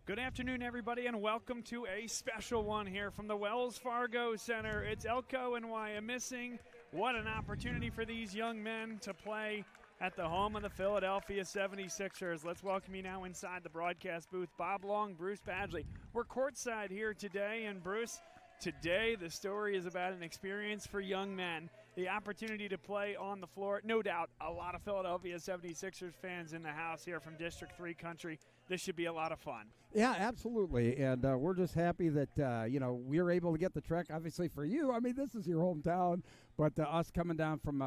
Good afternoon, everybody, and welcome to a special one here from the Wells Fargo Center. It's ELCO and Wyomissing. What an opportunity for these young men to play at the home of the Philadelphia 76ers. Let's welcome you now inside the broadcast booth, Bob Long, Bruce Badgley. We're courtside here today, and Bruce, today the story is about an experience for young men. The opportunity to play on the floor. No doubt a lot of Philadelphia 76ers fans in the house here from District 3 country. This should be a lot of fun. Yeah, absolutely. And we're just happy that, we were able to get the trek, obviously, for you. I mean, this is your hometown. But us coming down from,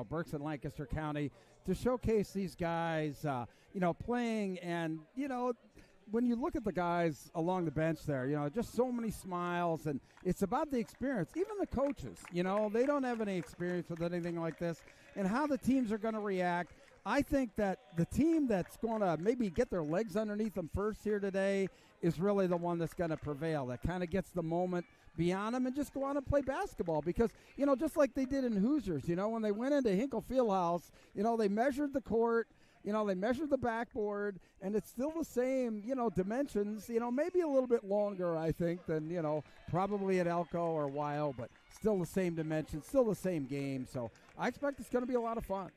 Berks and Lancaster County to showcase these guys, playing. And, when you look at the guys along the bench there, just so many smiles. And it's about the experience. Even the coaches, they don't have any experience with anything like this. And how the teams are going to react. I think that the team that's going to maybe get their legs underneath them first here today is really the one that's going to prevail, that kind of gets the moment beyond them and just go on and play basketball. Because, just like they did in Hoosiers, when they went into Hinkle Fieldhouse, they measured the court, they measured the backboard, and it's still the same, dimensions, maybe a little bit longer, I think, than, probably at ELCO or Wyo, but still the same dimensions, still the same game. So I expect it's going to be a lot of fun.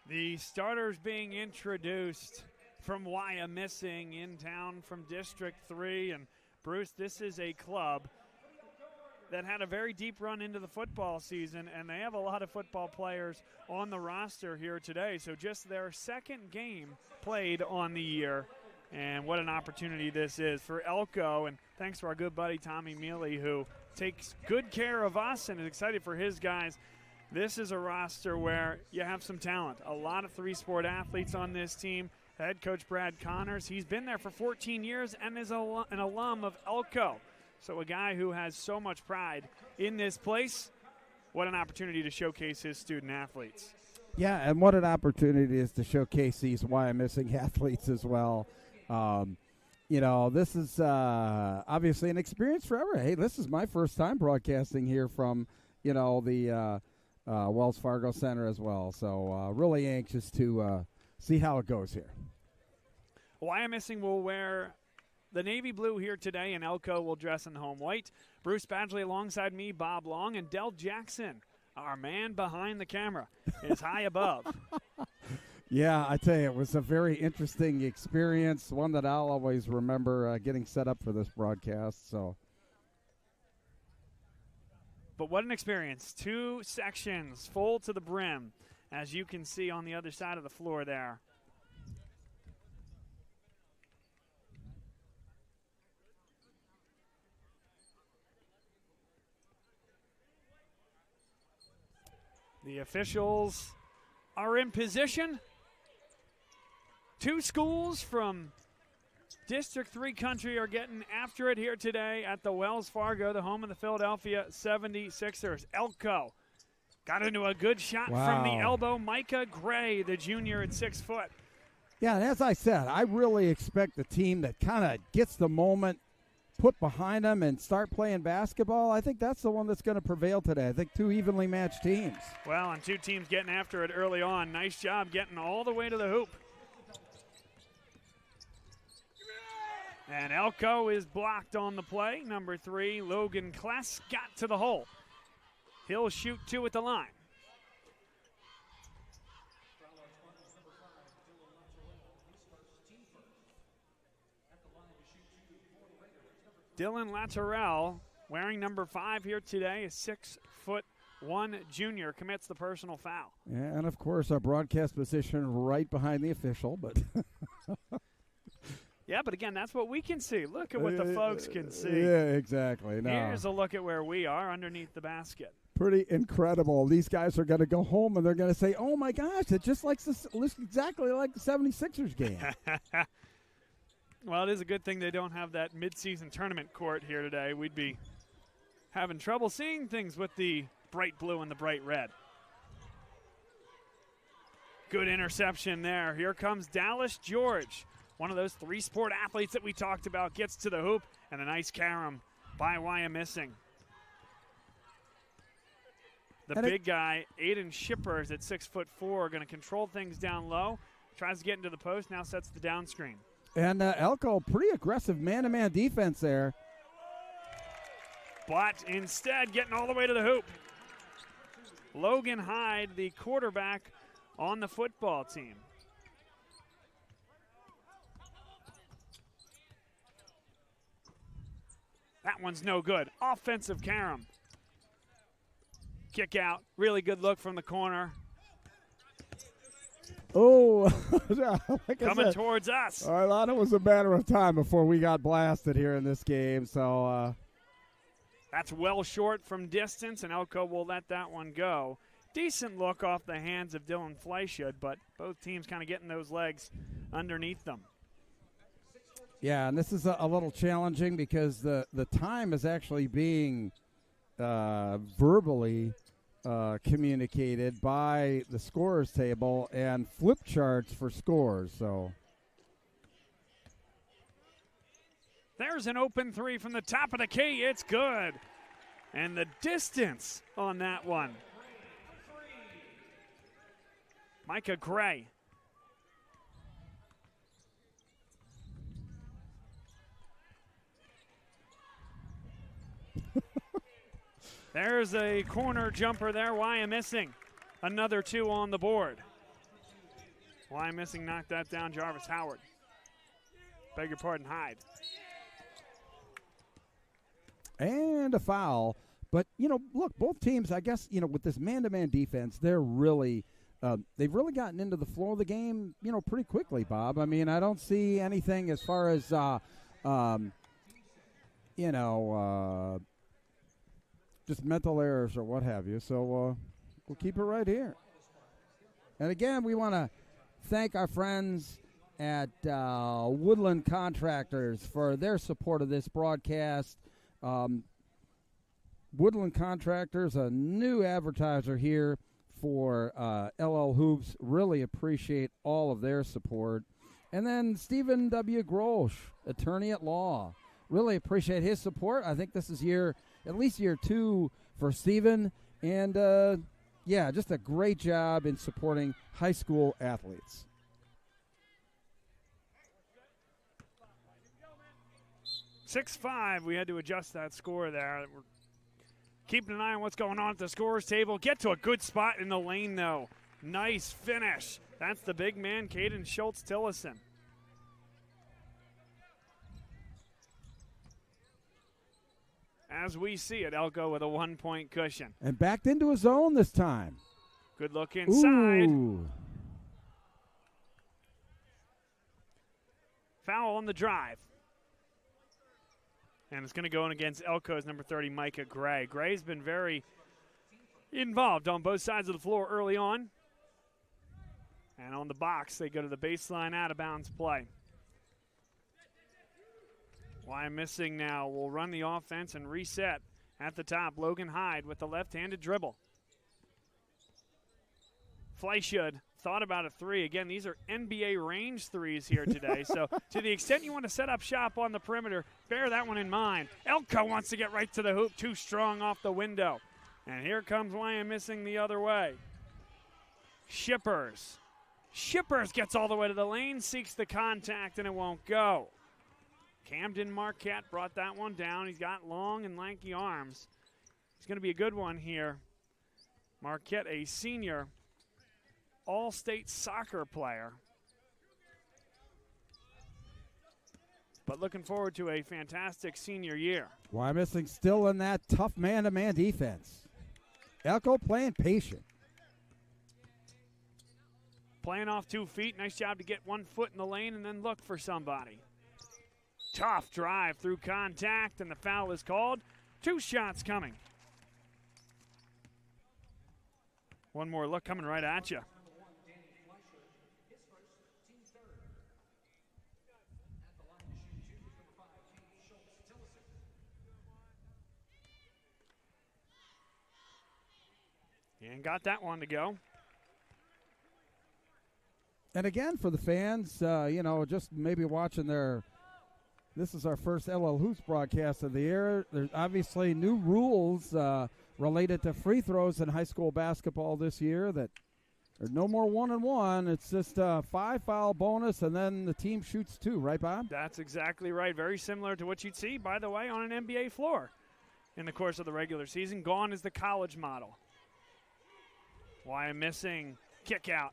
The starters being introduced from Wyomissing in town from District 3. And, Bruce, this is a club that had a very deep run into the football season, and they have a lot of football players on the roster here today. So just their second game played on the year, and what an opportunity this is for ELCO. And thanks to our good buddy Tommy Mealy, who takes good care of us and is excited for his guys. This is a roster where you have some talent. A lot of three-sport athletes on this team. Head coach Brad Connors, he's been there for 14 years and is an alum of ELCO. So a guy who has so much pride in this place. What an opportunity to showcase his student athletes. Yeah, and what an opportunity it is to showcase these Wyomissing athletes as well. This is obviously an experience forever. Hey, this is my first time broadcasting here from, the Wells Fargo Center as well. So really anxious to see how it goes here. Wyomissing will wear the navy blue here today, and ELCO will dress in home white. Bruce Badgley alongside me, Bob Long, and Del Jackson, our man behind the camera, is high above. Yeah, I tell you, it was a very interesting experience, one that I'll always remember getting set up for this broadcast. So. But what an experience. Two sections full to the brim, as you can see on the other side of the floor there. The officials are in position. Two schools from District 3 country are getting after it here today at the Wells Fargo, the home of the Philadelphia 76ers. ELCO got into a good shot from the elbow. Micah Gray, the junior at 6 foot. Yeah, and as I said, I really expect the team that kind of gets the moment put behind them and start playing basketball. I think that's the one that's going to prevail today. I think two evenly matched teams. Well, and two teams getting after it early on. Nice job getting all the way to the hoop. And ELCO is blocked on the play. Number 3, Logan Kless got to the hole. He'll shoot 2 at the line. Dylan Laterrell, wearing number 5 here today, a 6'1" junior, commits the personal foul. And, of course, our broadcast position right behind the official, but yeah, but again, that's what we can see. Look at what the folks can see. Yeah, exactly. No. Here's a look at where we are underneath the basket. Pretty incredible. These guys are going to go home and they're going to say, oh, my gosh, it just looks exactly like the 76ers game. Well, it is a good thing they don't have that midseason tournament court here today. We'd be having trouble seeing things with the bright blue and the bright red. Good interception there. Here comes Dallas George. One of those three-sport athletes that we talked about gets to the hoop, and a nice carom by Wyomissing. The big guy, Aiden Shippers at 6'4", going to control things down low. Tries to get into the post, now sets the down screen. And ELCO, pretty aggressive man-to-man defense there. But instead, getting all the way to the hoop. Logan Hyde, the quarterback on the football team. That one's no good. Offensive carom. Kick out. Really good look from the corner. Oh, like coming towards us. I thought it was a matter of time before we got blasted here in this game. So that's well short from distance, and ELCO will let that one go. Decent look off the hands of Dylan Fleischhood, but both teams kind of getting those legs underneath them. Yeah, and this is a little challenging because the time is actually being verbally communicated by the scorers table and flip charts for scores. So there's an open three from the top of the key. It's good. And the distance on that one. Micah Gray. There's a corner jumper there. Wyomissing. Another 2 on the board. Wyomissing knocked that down. Jarvis Howard. Beg your pardon, Hyde. And a foul. But, look, both teams, I guess, with this man-to-man defense, they're really they've really gotten into the flow of the game, pretty quickly, Bob. I mean, I don't see anything as far as, just mental errors or what have you. So we'll keep it right here. And again, we want to thank our friends at Woodland Contractors for their support of this broadcast. Woodland Contractors, a new advertiser here for LL Hoops. Really appreciate all of their support. And then Stephen W. Grosh, attorney at law. Really appreciate his support. I think this is at least year 2 for Stephen. And, just a great job in supporting high school athletes. (6-5). We had to adjust that score there. We're keeping an eye on what's going on at the scorers table. Get to a good spot in the lane, though. Nice finish. That's the big man, Caden Schultz-Tillison. As we see it, ELCO with a 1-point cushion. And backed into his own this time. Good look inside. Ooh. Foul on the drive. And it's going to go in against ELCO's number 30, Micah Gray. Gray's been very involved on both sides of the floor early on. And on the box, they go to the baseline out-of-bounds play. Wyomissing now will run the offense and reset at the top. Logan Hyde with the left-handed dribble. Fleischhood thought about a 3. Again, these are NBA range 3s here today. So to the extent you want to set up shop on the perimeter, bear that one in mind. ELCO wants to get right to the hoop. Too strong off the window. And here comes Wyomissing the other way. Shippers gets all the way to the lane, seeks the contact, and it won't go. Camden Marquette brought that one down. He's got long and lanky arms. It's going to be a good one here. Marquette, a senior all-state soccer player. But looking forward to a fantastic senior year. Wyomissing still in that tough man-to-man defense. ELCO playing patient. Playing off 2 feet. Nice job to get 1 foot in the lane and then look for somebody. Tough drive through contact, and the foul is called. 2 shots coming. One more look coming right at you. And got that one to go. And again, for the fans, just maybe watching this is our first LL Hoops broadcast of the year. There's obviously new rules related to free throws in high school basketball this year that There's no more 1-1. It's just a 5-foul bonus, and then the team shoots 2, right, Bob? That's exactly right. Very similar to what you'd see, by the way, on an NBA floor in the course of the regular season. Gone is the college model. Wyomissing kick out.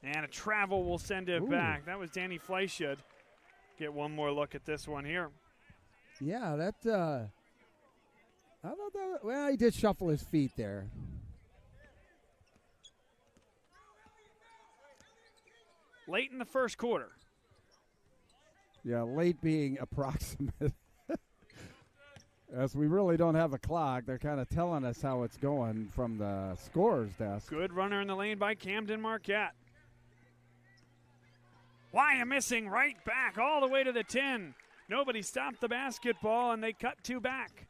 And a travel will send it back. That was Danny Fleischud. Get one more look at this one here. Yeah, I thought that, well, he did shuffle his feet there. Late in the first quarter. Yeah, late being approximate. As we really don't have a clock, they're kind of telling us how it's going from the scorer's desk. Good runner in the lane by Camden Marquette. Wyomissing right back all the way to the 10. Nobody stopped the basketball, and they cut 2 back.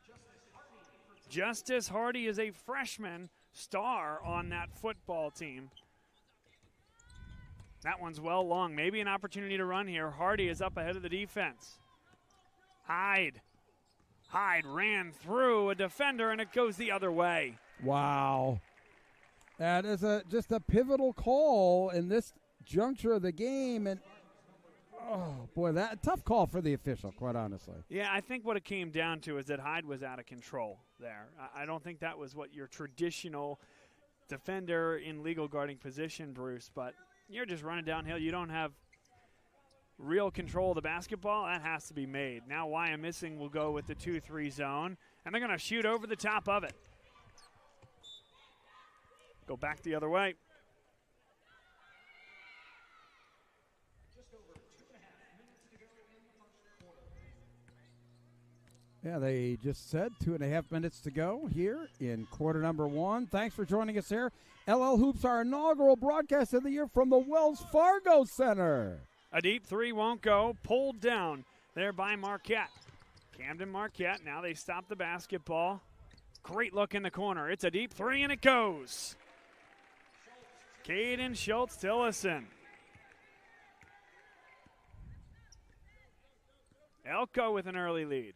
Justice Hardy is a freshman star on that football team. That one's well long. Maybe an opportunity to run here. Hardy is up ahead of the defense. Hyde ran through a defender, and it goes the other way. Wow. That is just a pivotal call in this juncture of the game. And, oh, boy, that tough call for the official, quite honestly. Yeah, I think what it came down to is that Hyde was out of control there. I don't think that was what your traditional defender in legal guarding position, Bruce, but you're just running downhill. You don't have real control of the basketball. That has to be made. Now Wyomissing will go with the 2-3 zone, and they're going to shoot over the top of it. Go back the other way. Yeah, they just said 2.5 minutes to go here in quarter number 1. Thanks for joining us here. LL Hoops, our inaugural broadcast of the year from the Wells Fargo Center. A deep 3 won't go. Pulled down there by Marquette. Camden Marquette. Now they stop the basketball. Great look in the corner. It's a deep 3, and it goes. Caden Schultz-Tillison. ELCO with an early lead.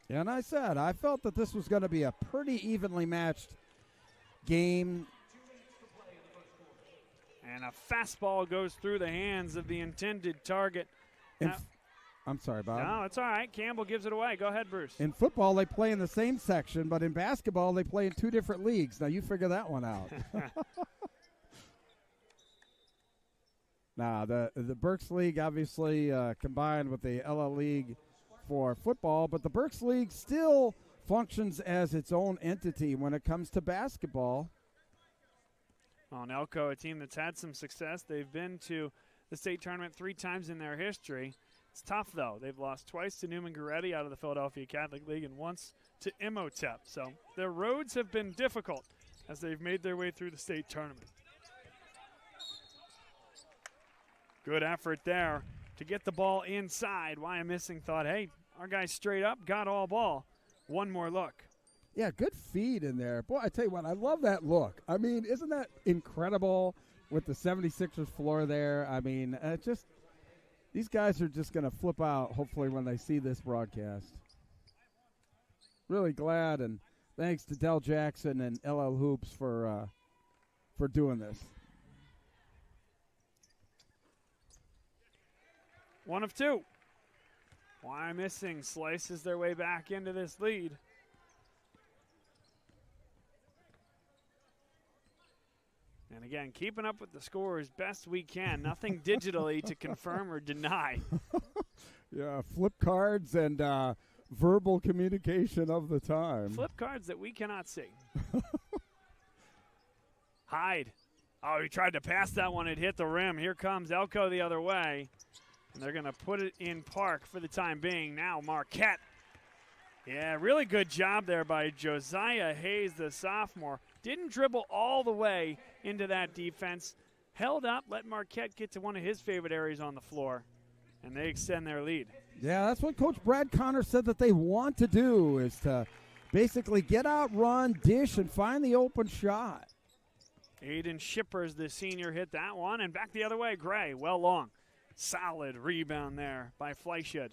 And I said, I felt that this was going to be a pretty evenly matched game. And a fastball goes through the hands of the intended target. I'm sorry, Bob. No, it's all right. Campbell gives it away. Go ahead, Bruce. In football, they play in the same section, but in basketball, they play in 2 different leagues. Now, you figure that one out. Now, the Berks League obviously combined with the LL League for football, but the Berks League still functions as its own entity when it comes to basketball. On ELCO, a team that's had some success. They've been to the state tournament 3 times in their history. It's tough, though. They've lost twice to Newman Goretti out of the Philadelphia Catholic League and once to Imhotep. So their roads have been difficult as they've made their way through the state tournament. Good effort there to get the ball inside. Wyomissing thought, hey, our guy's straight up, got all ball. One more look. Yeah, good feed in there. Boy, I tell you what, I love that look. I mean, isn't that incredible with the 76ers floor there? I mean, these guys are just going to flip out, hopefully, when they see this broadcast. Really glad, and thanks to Del Jackson and LL Hoops for doing this. 1 of 2. Wyomissing slices their way back into this lead. And again, keeping up with the score as best we can. Nothing digitally to confirm or deny. Yeah, flip cards and verbal communication of the time. Flip cards that we cannot see. Hyde. Oh, he tried to pass that one. It hit the rim. Here comes ELCO the other way. And they're going to put it in park for the time being. Now Marquette. Yeah, really good job there by Josiah Hayes, the sophomore. Didn't dribble all the way into that defense. Held up, let Marquette get to one of his favorite areas on the floor. And they extend their lead. Yeah, that's what Coach Brad Connor said that they want to do, is to basically get out, run, dish, and find the open shot. Aiden Shippers, the senior, hit that one. And back the other way, Gray, well long. Solid rebound there by Fleischud.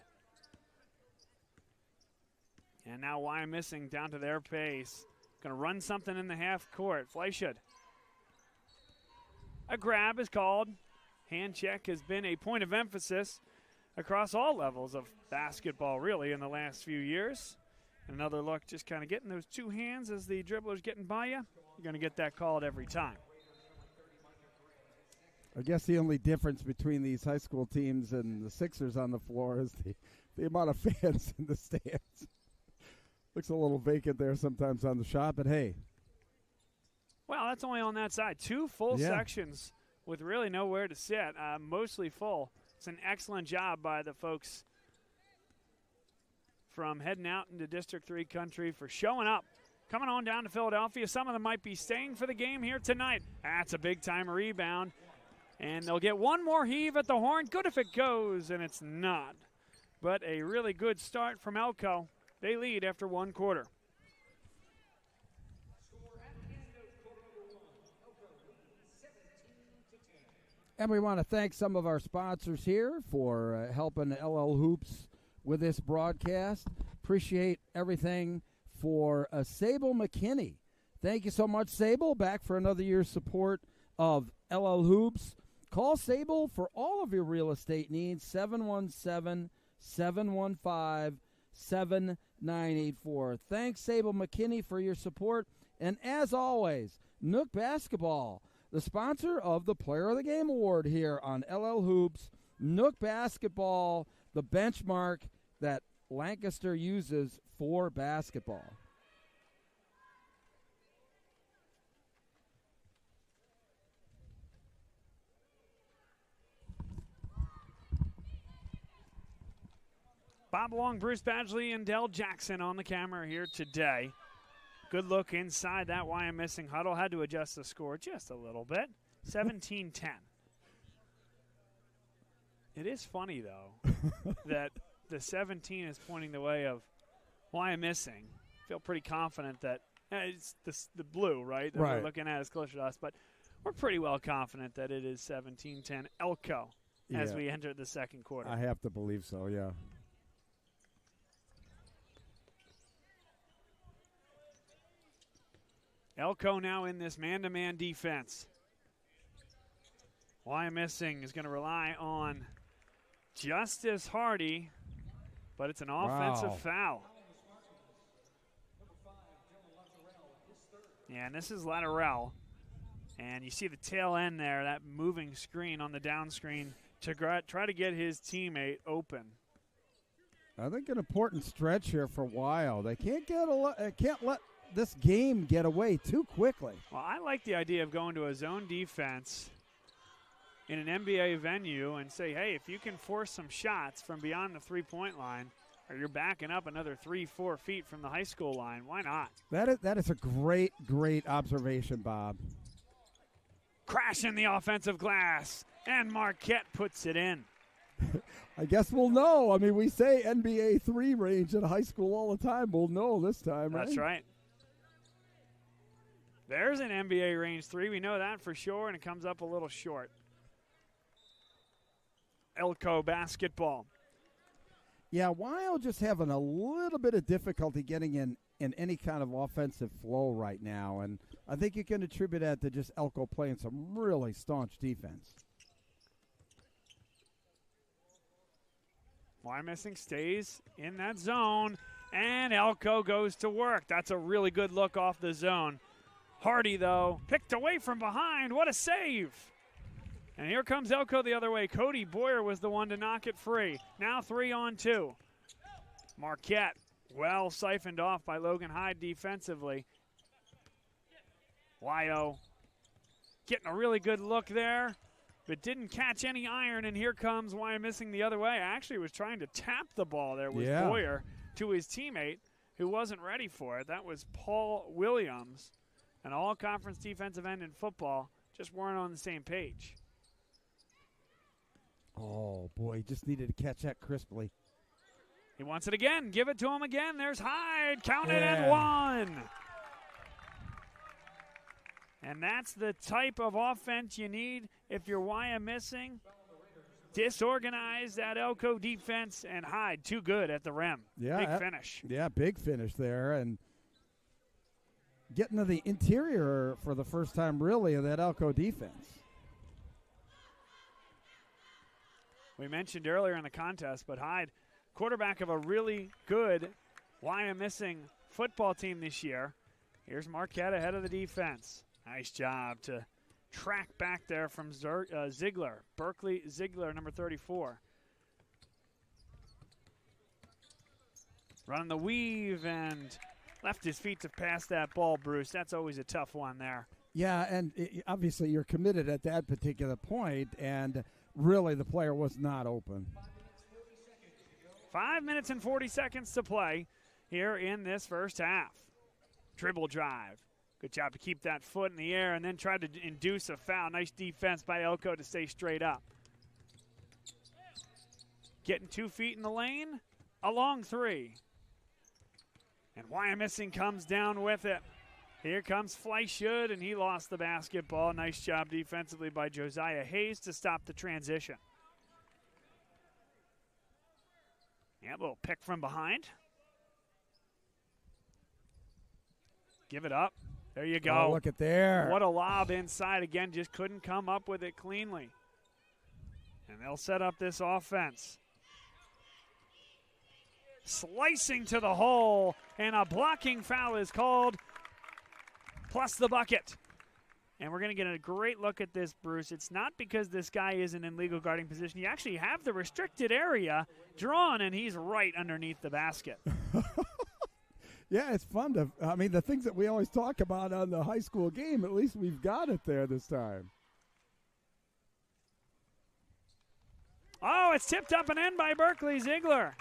And now Wyomissing down to their pace. Going to run something in the half court. Fleischut. A grab is called. Hand check has been a point of emphasis across all levels of basketball, really, in the last few years. Another look, just kind of getting those two hands as the dribbler's getting by you. You're going to get that called every time. I guess the only difference between these high school teams and the Sixers on the floor is the amount of fans in the stands. Looks a little vacant there sometimes on the shot, but hey. Well, that's only on that side. Two full sections with really nowhere to sit, mostly full. It's an excellent job by the folks from heading out into District 3 country for showing up, coming on down to Philadelphia. Some of them might be staying for the game here tonight. That's a big-time rebound. And they'll get one more heave at the horn. Good if it goes, and it's not. But a really good start from ELCO. They lead after one quarter. And we want to thank some of our sponsors here for helping LL Hoops with this broadcast. Appreciate everything for Sable McKinney. Thank you so much, Sable. Back for another year's support of LL Hoops. Call Sable for all of your real estate needs, 717-715-7984. Thanks, Sable McKinney, for your support. And as always, Nook Basketball, the sponsor of the Player of the Game Award here on LL Hoops. Nook Basketball, the benchmark that Lancaster uses for basketball. Bob Long, Bruce Badgley, and Dell Jackson on the camera here today. Good look inside that Wyomissing huddle. Had to adjust the score just a little bit. 17-10. It is funny, though, that the 17 is pointing the way of Wyomissing. Feel pretty confident that it's the blue, right, that we're looking at is closer to us. But we're pretty well confident that it is 17-10 ELCO as we enter the second quarter. I have to believe so, yeah. ELCO now in this man-to-man defense. Wyomissing is going to rely on Justice Hardy, but it's an offensive foul. Yeah, and this is Latterell. And you see the tail end there, that moving screen on the down screen to try to get his teammate open. I think an important stretch here for a while. They can't let this game get away too quickly. Well, I like the idea of going to a zone defense in an NBA venue and say, hey, if you can force some shots from beyond the three-point line, or you're backing up another 3-4 feet from the high school line, why not? That is a great observation, Bob. Crashing the offensive glass, and Marquette puts it in. I guess we'll know. I mean, we say NBA 3 range in high school all the time. We'll know this time, right? That's right. There's an NBA range 3. We know that for sure, and it comes up a little short. ELCO basketball. Yeah, Weil just having a little bit of difficulty getting in any kind of offensive flow right now, and I think you can attribute that to just ELCO playing some really staunch defense. Wyomissing stays in that zone, and ELCO goes to work. That's a really good look off the zone. Hardy, though, picked away from behind. What a save. And here comes ELCO the other way. Cody Boyer was the one to knock it free. Now 3-on-2. Marquette well siphoned off by Logan Hyde defensively. Wyo getting a really good look there, but didn't catch any iron, and here comes Wyomissing the other way. Actually was trying to tap the ball there with Boyer to his teammate who wasn't ready for it. That was Paul Williams, an all-conference defensive end in football, just weren't on the same page. Oh, boy, he just needed to catch that crisply. He wants it again. Give it to him again. There's Hyde. Count it and one. And that's the type of offense you need if you're Wyomissing. Disorganized that ELCO defense, and Hyde too good at the rim. Yeah, big finish. Yeah, big finish there. And getting to the interior for the first time, really, of that ELCO defense. We mentioned earlier in the contest, but Hyde, quarterback of a really good Wyomissing football team this year. Here's Marquette ahead of the defense. Nice job to track back there from Ziegler. Berkeley Ziegler, number 34. Running the weave and left his feet to pass that ball, Bruce. That's always a tough one there. Yeah, and obviously you're committed at that particular point, and really the player was not open. 5 minutes and 40 seconds to play here in this first half. Dribble drive. Good job to keep that foot in the air and then try to induce a foul. Nice defense by ELCO to stay straight up. Getting 2 feet in the lane. A long 3. And Wyomissing comes down with it. Here comes Fleischhood, and he lost the basketball. Nice job defensively by Josiah Hayes to stop the transition. Yeah, a little pick from behind. Give it up. There you go. Oh, look at there. What a lob inside. Again, just couldn't come up with it cleanly. And they'll set up this offense. Slicing to the hole, and a blocking foul is called, plus the bucket. And we're going to get a great look at this, Bruce. It's not because this guy isn't in legal guarding position. You actually have the restricted area drawn, and he's right underneath the basket. Yeah, it's fun to, I mean, the things that we always talk about on the high school game, at least we've got it there this time. Oh, it's tipped up and in by Berkeley Ziegler.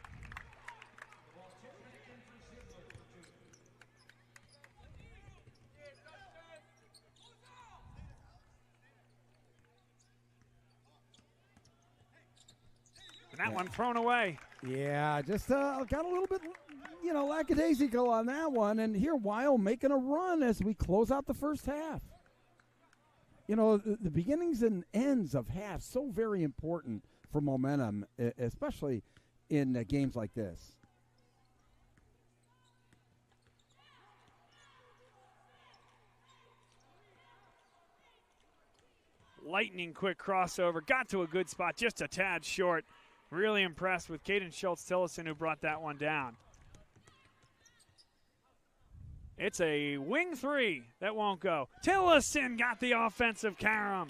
That one thrown away. Yeah, just got a little bit, lackadaisical on that one. And here, Weil making a run as we close out the first half. The beginnings and ends of half, so very important for momentum, especially in games like this. Lightning quick crossover. Got to a good spot, just a tad short. Really impressed with Caden Schultz-Tillison, who brought that one down. It's a wing 3 that won't go. Tillison got the offensive carom.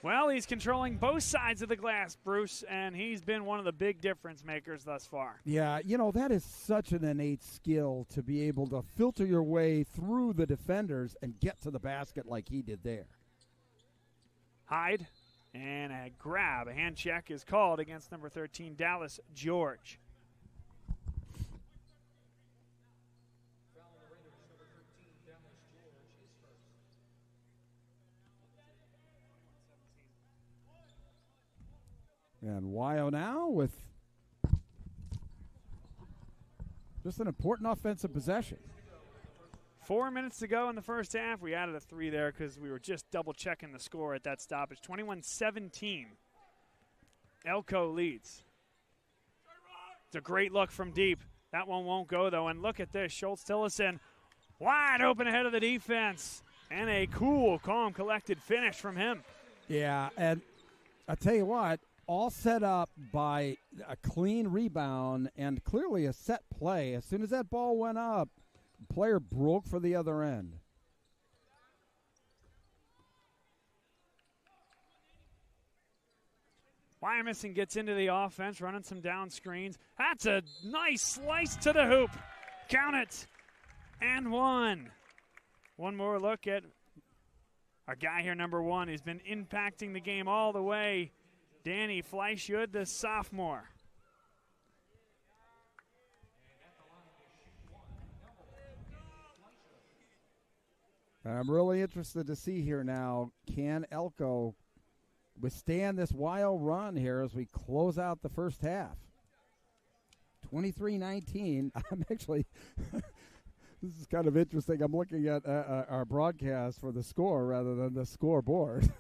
Well, he's controlling both sides of the glass, Bruce, and he's been one of the big difference makers thus far. Yeah, that is such an innate skill to be able to filter your way through the defenders and get to the basket like he did there. Hyde. And a grab, a hand check is called against number 13, Dallas George. And Wyo now with just an important offensive possession. 4 minutes to go in the first half. We added a 3 there because we were just double-checking the score at that stoppage. 21-17. ELCO leads. It's a great look from deep. That one won't go, though. And look at this. Schultz-Tillison wide open ahead of the defense. And a cool, calm, collected finish from him. Yeah, and I tell you what, all set up by a clean rebound and clearly a set play. As soon as that ball went up, player broke for the other end. Wyomissing gets into the offense, running some down screens. That's a nice slice to the hoop. Count it. And one. One more look at our guy here, number 1. He's been impacting the game all the way. Danny Fleischhood, the sophomore. I'm really interested to see here now, can ELCO withstand this wild run here as we close out the first half? 23-19. I'm actually, this is kind of interesting. I'm looking at our broadcast for the score rather than the scoreboard.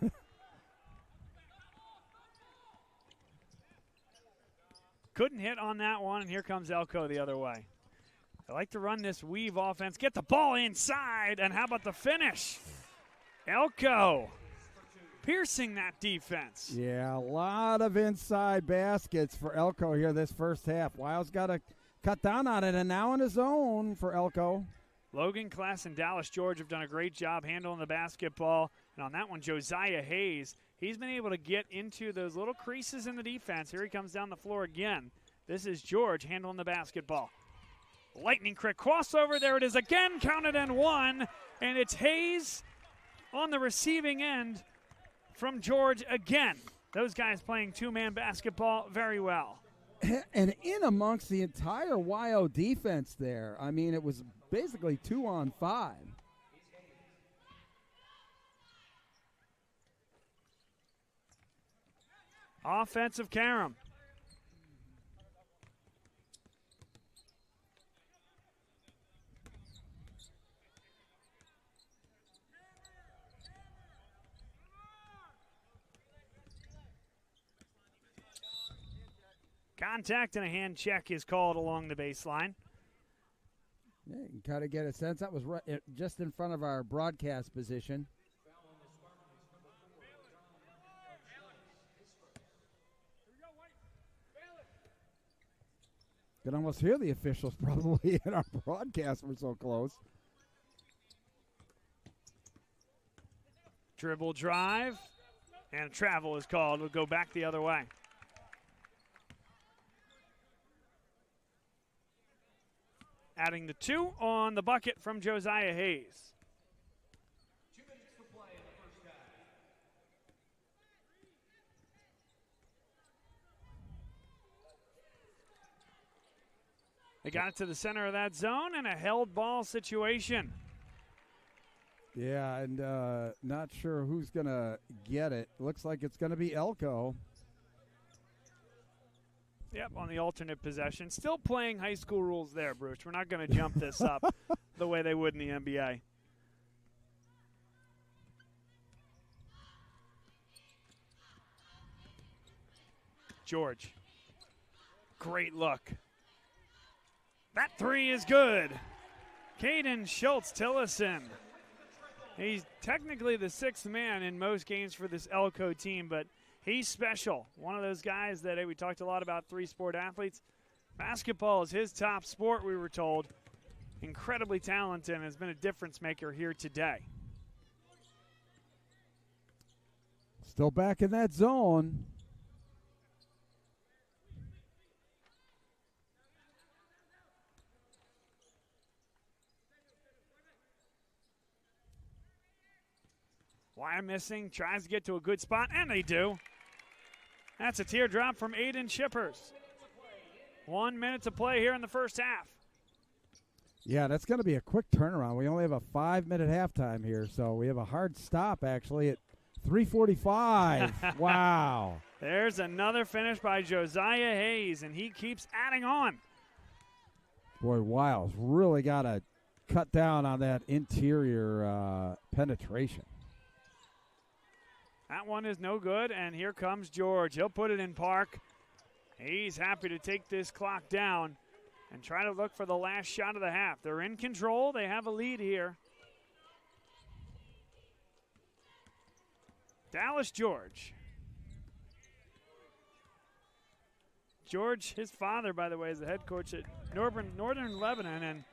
Couldn't hit on that one, and here comes ELCO the other way. They like to run this weave offense. Get the ball inside, and how about the finish? ELCO piercing that defense. Yeah, a lot of inside baskets for ELCO here this first half. Wiles got to cut down on it, and now in his own for ELCO. Logan Class and Dallas George have done a great job handling the basketball. And on that one, Josiah Hayes, he's been able to get into those little creases in the defense. Here he comes down the floor again. This is George handling the basketball. Lightning quick crossover. There it is again, counted and one. And it's Hayes on the receiving end from George again. Those guys playing two-man basketball very well. And in amongst the entire YO defense there, I mean, it was basically 2-on-5. Offensive carom. Contact and a hand check is called along the baseline. Yeah, you can kind of get a sense. That was just in front of our broadcast position. You can almost hear the officials probably in our broadcast. We're so close. Dribble drive, and travel is called. We'll go back the other way. Adding the 2 on the bucket from Josiah Hayes. 2 minutes to play in the first half. They got it to the center of that zone and a held ball situation. Yeah, and not sure who's going to get it. Looks like it's going to be ELCO. Yep, on the alternate possession. Still playing high school rules there, Bruce. We're not going to jump this up the way they would in the NBA. George. Great look. That 3 is good. Caden Schultz-Tillison. He's technically the 6th man in most games for this ELCO team, but he's special. One of those guys that we talked a lot about, 3-sport athletes. Basketball is his top sport, we were told. Incredibly talented and has been a difference maker here today. Still back in that zone. Wyomissing tries to get to a good spot, and they do. That's a teardrop from Aiden Shippers. 1 minute to play here in the first half. Yeah, that's going to be a quick turnaround. We only have a 5-minute halftime here, so we have a hard stop, actually, at 3:45. Wow. There's another finish by Josiah Hayes, and he keeps adding on. Boy, Wiles really got to cut down on that interior penetration. That one is no good, and here comes George. He'll put it in park. He's happy to take this clock down and try to look for the last shot of the half. They're in control. They have a lead here. Dallas George. George, his father, by the way, is the head coach at Northern Lebanon, and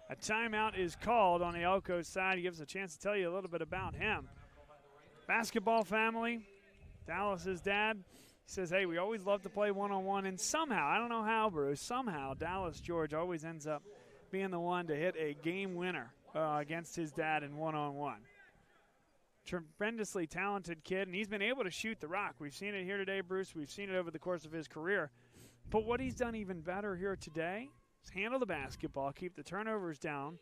a timeout is called on the ELCO side. He gives us a chance to tell you a little bit about him. Basketball family, Dallas's dad, he says, hey, we always love to play one-on-one, and somehow, I don't know how, Bruce, somehow Dallas George always ends up being the one to hit a game winner against his dad in one-on-one. Tremendously talented kid, and he's been able to shoot the rock. We've seen it here today, Bruce. We've seen it over the course of his career. But what he's done even better here today is handle the basketball, keep the turnovers down,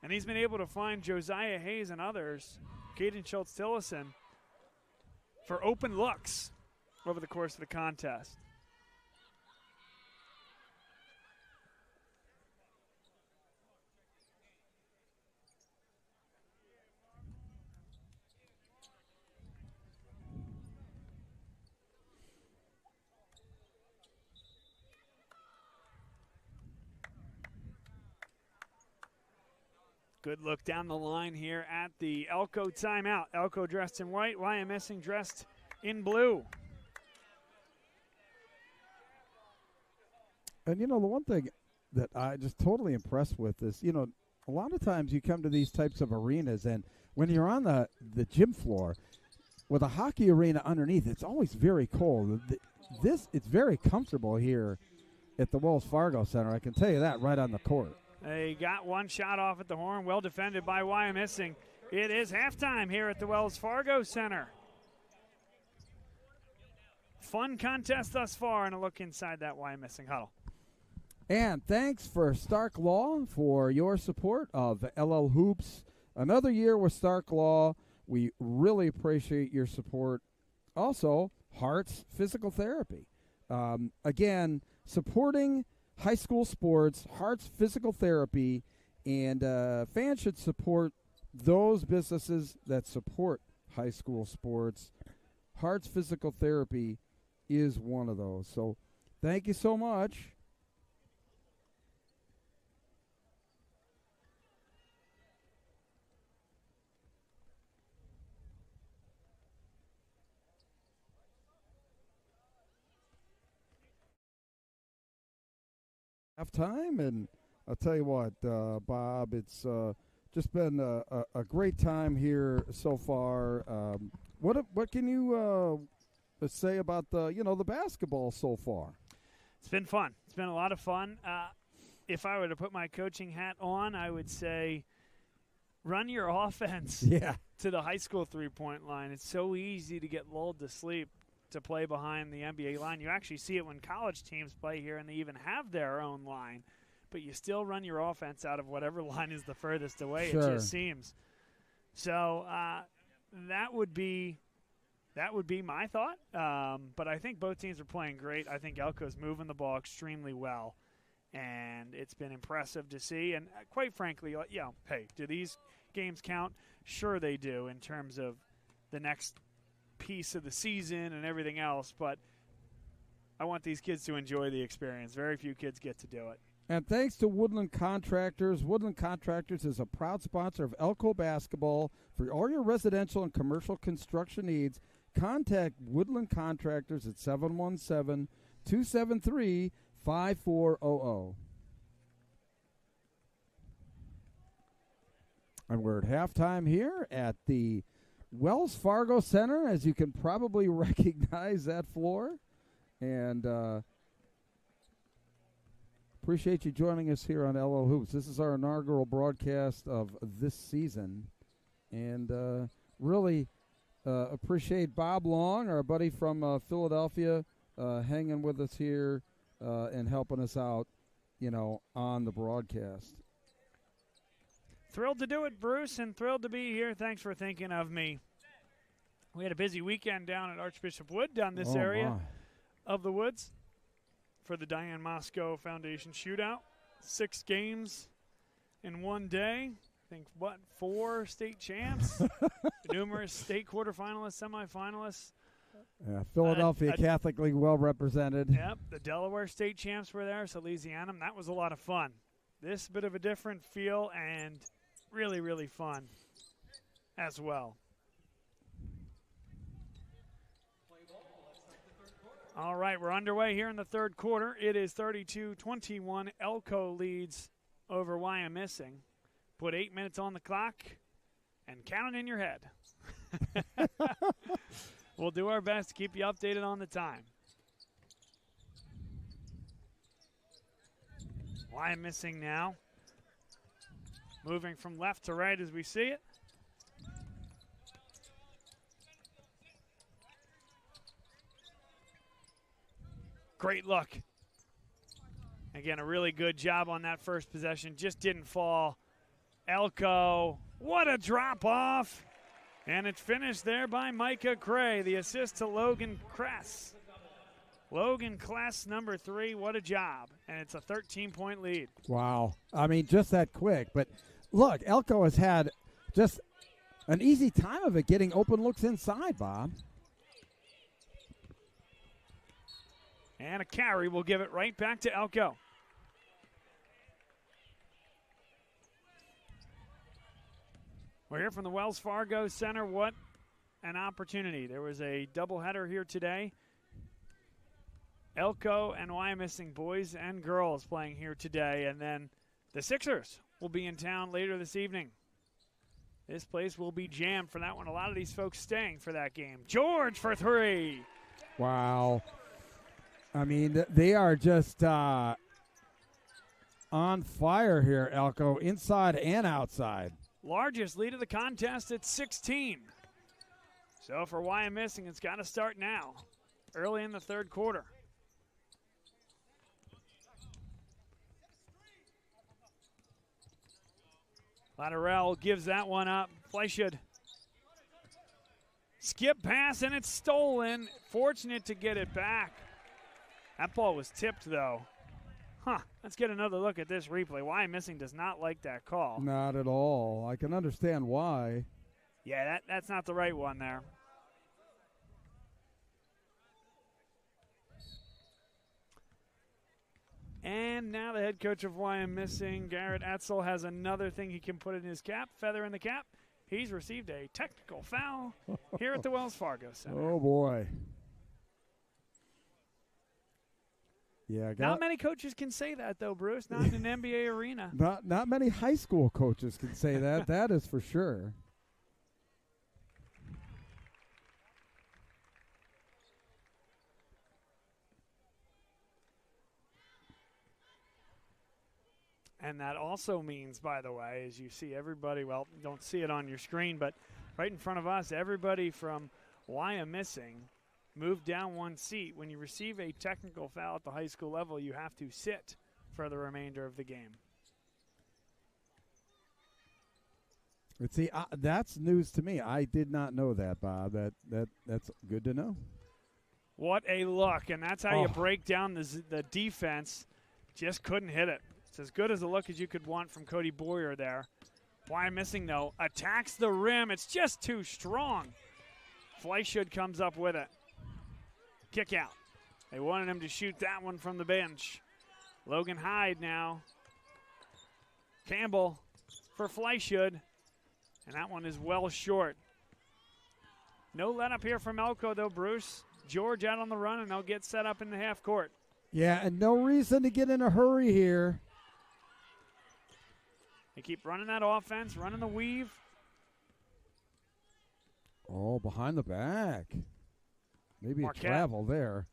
and he's been able to find Josiah Hayes and others, Caden Schultz-Tillison, for open looks over the course of the contest. Good look down the line here at the ELCO timeout. ELCO dressed in white, Wyomissing dressed in blue. And, the one thing that I just totally impressed with is, a lot of times you come to these types of arenas, and when you're on the gym floor with a hockey arena underneath, it's always very cold. It's very comfortable here at the Wells Fargo Center. I can tell you that right on the court. They got one shot off at the horn, well defended by Wyomissing. It is halftime here at the Wells Fargo Center. Fun contest thus far, and a look inside that Wyomissing huddle. And thanks for Stark Law for your support of LL Hoops. Another year with Stark Law. We really appreciate your support. Also, Hearts Physical Therapy. Again, supporting high school sports, Hearts Physical Therapy, and fans should support those businesses that support high school sports. Hearts Physical Therapy is one of those. So thank you so much. Halftime, and I'll tell you what, Bob, it's just been a great time here so far. What can you say about the basketball so far? It's been fun. It's been a lot of fun. If I were to put my coaching hat on, I would say run your offense to the high school three-point line. It's so easy to get lulled to sleep to play behind the NBA line. You actually see it when college teams play here and they even have their own line, but you still run your offense out of whatever line is the furthest away. Sure. It just seems. So that would be my thought. But I think both teams are playing great. I think ELCO's moving the ball extremely well, and it's been impressive to see. And quite frankly, hey, do these games count? Sure they do in terms of the next piece of the season and everything else, but I want these kids to enjoy the experience. Very few kids get to do it. And thanks to Woodland Contractors. Woodland Contractors is a proud sponsor of ELCO basketball. For all your residential and commercial construction needs, contact Woodland Contractors at 717-273-5400. And we're at halftime here at the Wells Fargo Center, as you can probably recognize that floor. And appreciate you joining us here on LL Hoops. This is our inaugural broadcast of this season. And really appreciate Bob Long, our buddy from Philadelphia, hanging with us here and helping us out, on the broadcast. Thrilled to do it, Bruce, and thrilled to be here. Thanks for thinking of me. We had a busy weekend down at Archbishop Wood, down this area of the woods, for the Diane Moscow Foundation Shootout. 6 games in one day. I think, 4 state champs, numerous state quarterfinalists, semifinalists. Philadelphia Catholic League well represented. Yep, the Delaware state champs were there, Salesianum. That was a lot of fun. This bit of a different feel and really, really fun as well. All right, we're underway here in the third quarter. It is 32-21. ELCO leads over Wyomissing. Put 8 minutes on the clock and count it in your head. We'll do our best to keep you updated on the time. Wyomissing now. Moving from left to right as we see it. Great look. Again, a really good job on that first possession. Just didn't fall. ELCO, what a drop off. And it's finished there by Micah Cray, the assist to Logan Kress. Logan Kless, number 3, what a job. And it's a 13-point lead. Wow. I mean, just that quick. But, look, ELCO has had just an easy time of it getting open looks inside, Bob. And a carry will give it right back to ELCO. We're here from the Wells Fargo Center. What an opportunity. There was a doubleheader here today. ELCO and Wyomissing boys and girls playing here today. And then the Sixers will be in town later this evening. This place will be jammed for that one. A lot of these folks staying for that game. George for three. Wow. I mean, they are just on fire here, ELCO, inside and outside. Largest lead of the contest at 16. So for Wyomissing, it's got to start now, early in the third quarter. Latterell gives that one up. Fleischud. Skip pass, and it's stolen. Fortunate to get it back. That ball was tipped, though. Let's get another look at this replay. Wyomissing does not like that call. Not at all. I can understand why. Yeah, that's not the right one there. And now the head coach of Wyomissing, Garrett Etzel, has another thing he can put in his cap, feather in the cap. He's received a technical foul here at the Wells Fargo Center. Oh, boy. Yeah, not many coaches can say that, though, Bruce. Not in an NBA arena. Not many high school coaches can say that. That is for sure. And that also means, by the way, as you see everybody, well, you don't see it on your screen, but right in front of us, everybody from Wyomissing moved down one seat. When you receive a technical foul at the high school level, you have to sit for the remainder of the game. But see, that's news to me. I did not know that, Bob. That's good to know. What a look, and that's how you break down the defense. Just couldn't hit it. It's as good as a look as you could want from Cody Boyer there. Wyomissing, though, attacks the rim. It's just too strong. Fleischud comes up with it. Kick out. They wanted him to shoot that one from the bench. Logan Hyde now. Campbell for Fleischud. And that one is well short. No let up here from ELCO, though, Bruce. George out on the run, and they'll get set up in the half court. Yeah, and no reason to get in a hurry here. They keep running that offense, running the weave. Oh, behind the back. Maybe Marquette. a travel there.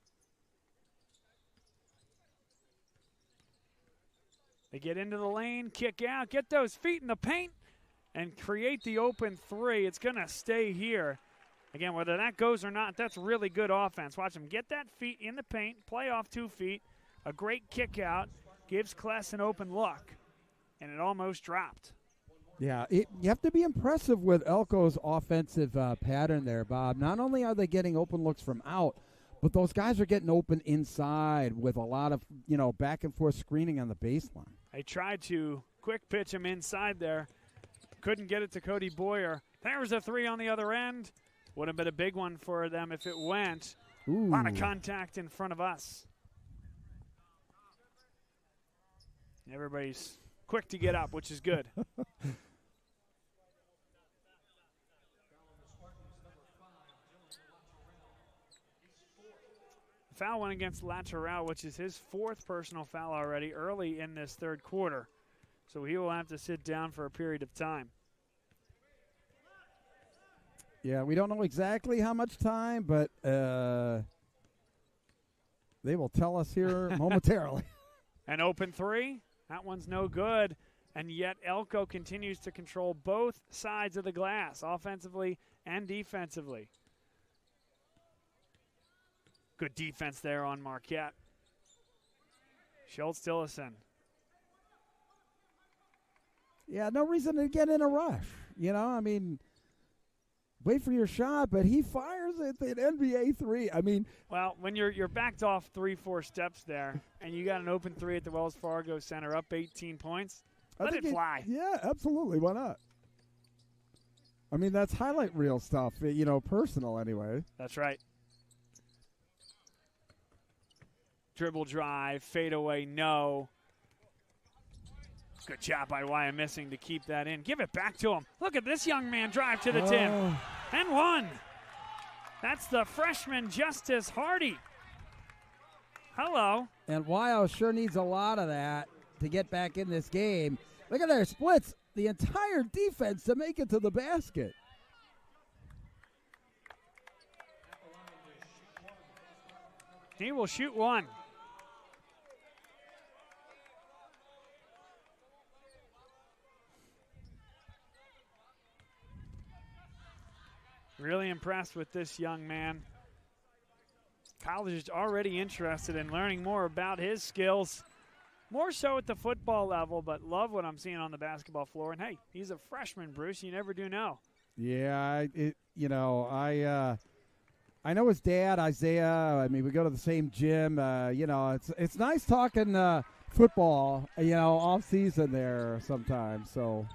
They get into the lane, kick out, get those feet in the paint, and create the open three. It's going to stay here. Again, whether that goes or not, that's really good offense. Watch them get that feet in the paint, play off 2 feet. A great kick out gives Kless an open look, and it almost dropped. Yeah, you have to be impressive with ELCO's offensive pattern there, Bob. Not only are they getting open looks from out, but those guys are getting open inside with a lot of, back and forth screening on the baseline. They tried to quick pitch him inside there. Couldn't get it to Cody Boyer. There was a three on the other end. Would have been a big one for them if it went. Ooh. A lot of contact in front of us. Everybody's quick to get up, which is good. Foul went against Latterell, which is his 4th personal foul already early in this third quarter. So he will have to sit down for a period of time. Yeah, we don't know exactly how much time, but they will tell us here momentarily. An open three. That one's no good. And yet ELCO continues to control both sides of the glass, offensively and defensively. Good defense there on Marquette. Schultz-Tillison. Yeah, no reason to get in a rush. Wait for your shot, but he fires it at NBA three. Well, when you're backed off 3-4 steps there, and you got an open three at the Wells Fargo Center, up 18 points, let it fly. Yeah, absolutely. Why not? That's highlight reel stuff, personal anyway. That's right. Dribble drive, fade away, no. Good job by Wyomissing to keep that in. Give it back to him. Look at this young man drive to the tin. And one. That's the freshman Justice Hardy. Hello. And Wyo sure needs a lot of that to get back in this game. Look at their splits. The entire defense to make it to the basket. He will shoot one. Really impressed with this young man. College is already interested in learning more about his skills, more so at the football level, but love what I'm seeing on the basketball floor. And, hey, he's a freshman, Bruce. You never do know. Yeah, I know his dad, Isaiah. I mean, we go to the same gym. It's nice talking football, off season there sometimes. So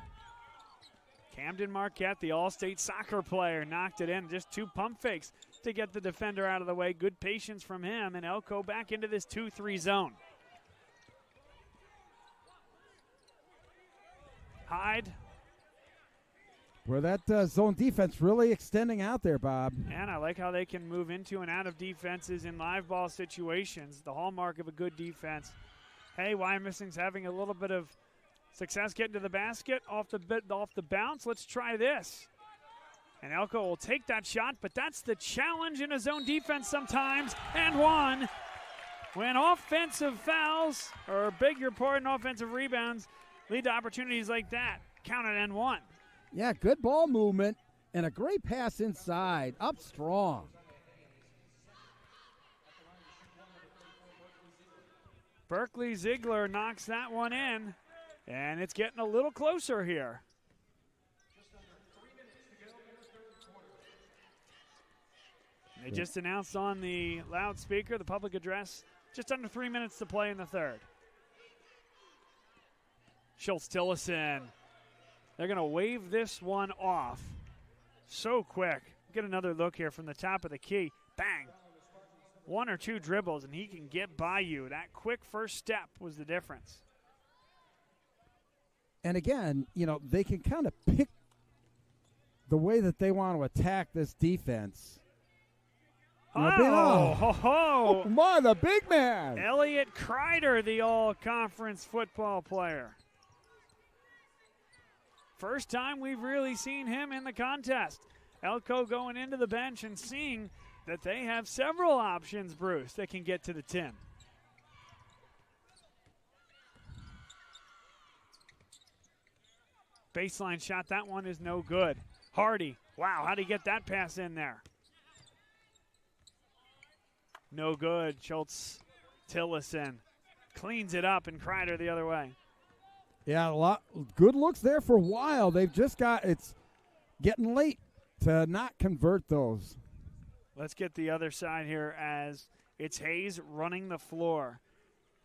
Camden Marquette, the all-state soccer player, knocked it in. Just 2 pump fakes to get the defender out of the way. Good patience from him, and ELCO back into this 2-3 zone. Hyde. Where that zone defense really extending out there, Bob. And I like how they can move into and out of defenses in live ball situations. The hallmark of a good defense. Hey, Wyomissing's having a little bit of success getting to the basket off the bounce. Let's try this. And ELCO will take that shot, but that's the challenge in a zone defense sometimes. And one. When offensive fouls, or beg your pardon, offensive rebounds, lead to opportunities like that. Count it and one. Yeah, good ball movement and a great pass inside. Up strong. Berkeley Ziegler knocks that one in, and it's getting a little closer here. They just announced on the loudspeaker, the public address, just under 3 minutes to play in the third. Schultz-Tillison. They're going to wave this one off so quick. Get another look here from the top of the key. Bang. 1 or 2 dribbles, and he can get by you. That quick first step was the difference. And again, they can kind of pick the way that they want to attack this defense. Oh, my, the big man. Elliot Kreider, the all-conference football player. First time we've really seen him in the contest. ELCO going into the bench and seeing that they have several options, Bruce, that can get to the 10. Baseline shot, that one is no good. Hardy, wow, how'd he get that pass in there? No good. Schultz-Tillison cleans it up, and Kreider the other way. Yeah, a lot good looks there for a while. They've just it's getting late to not convert those. Let's get the other side here as it's Hayes running the floor.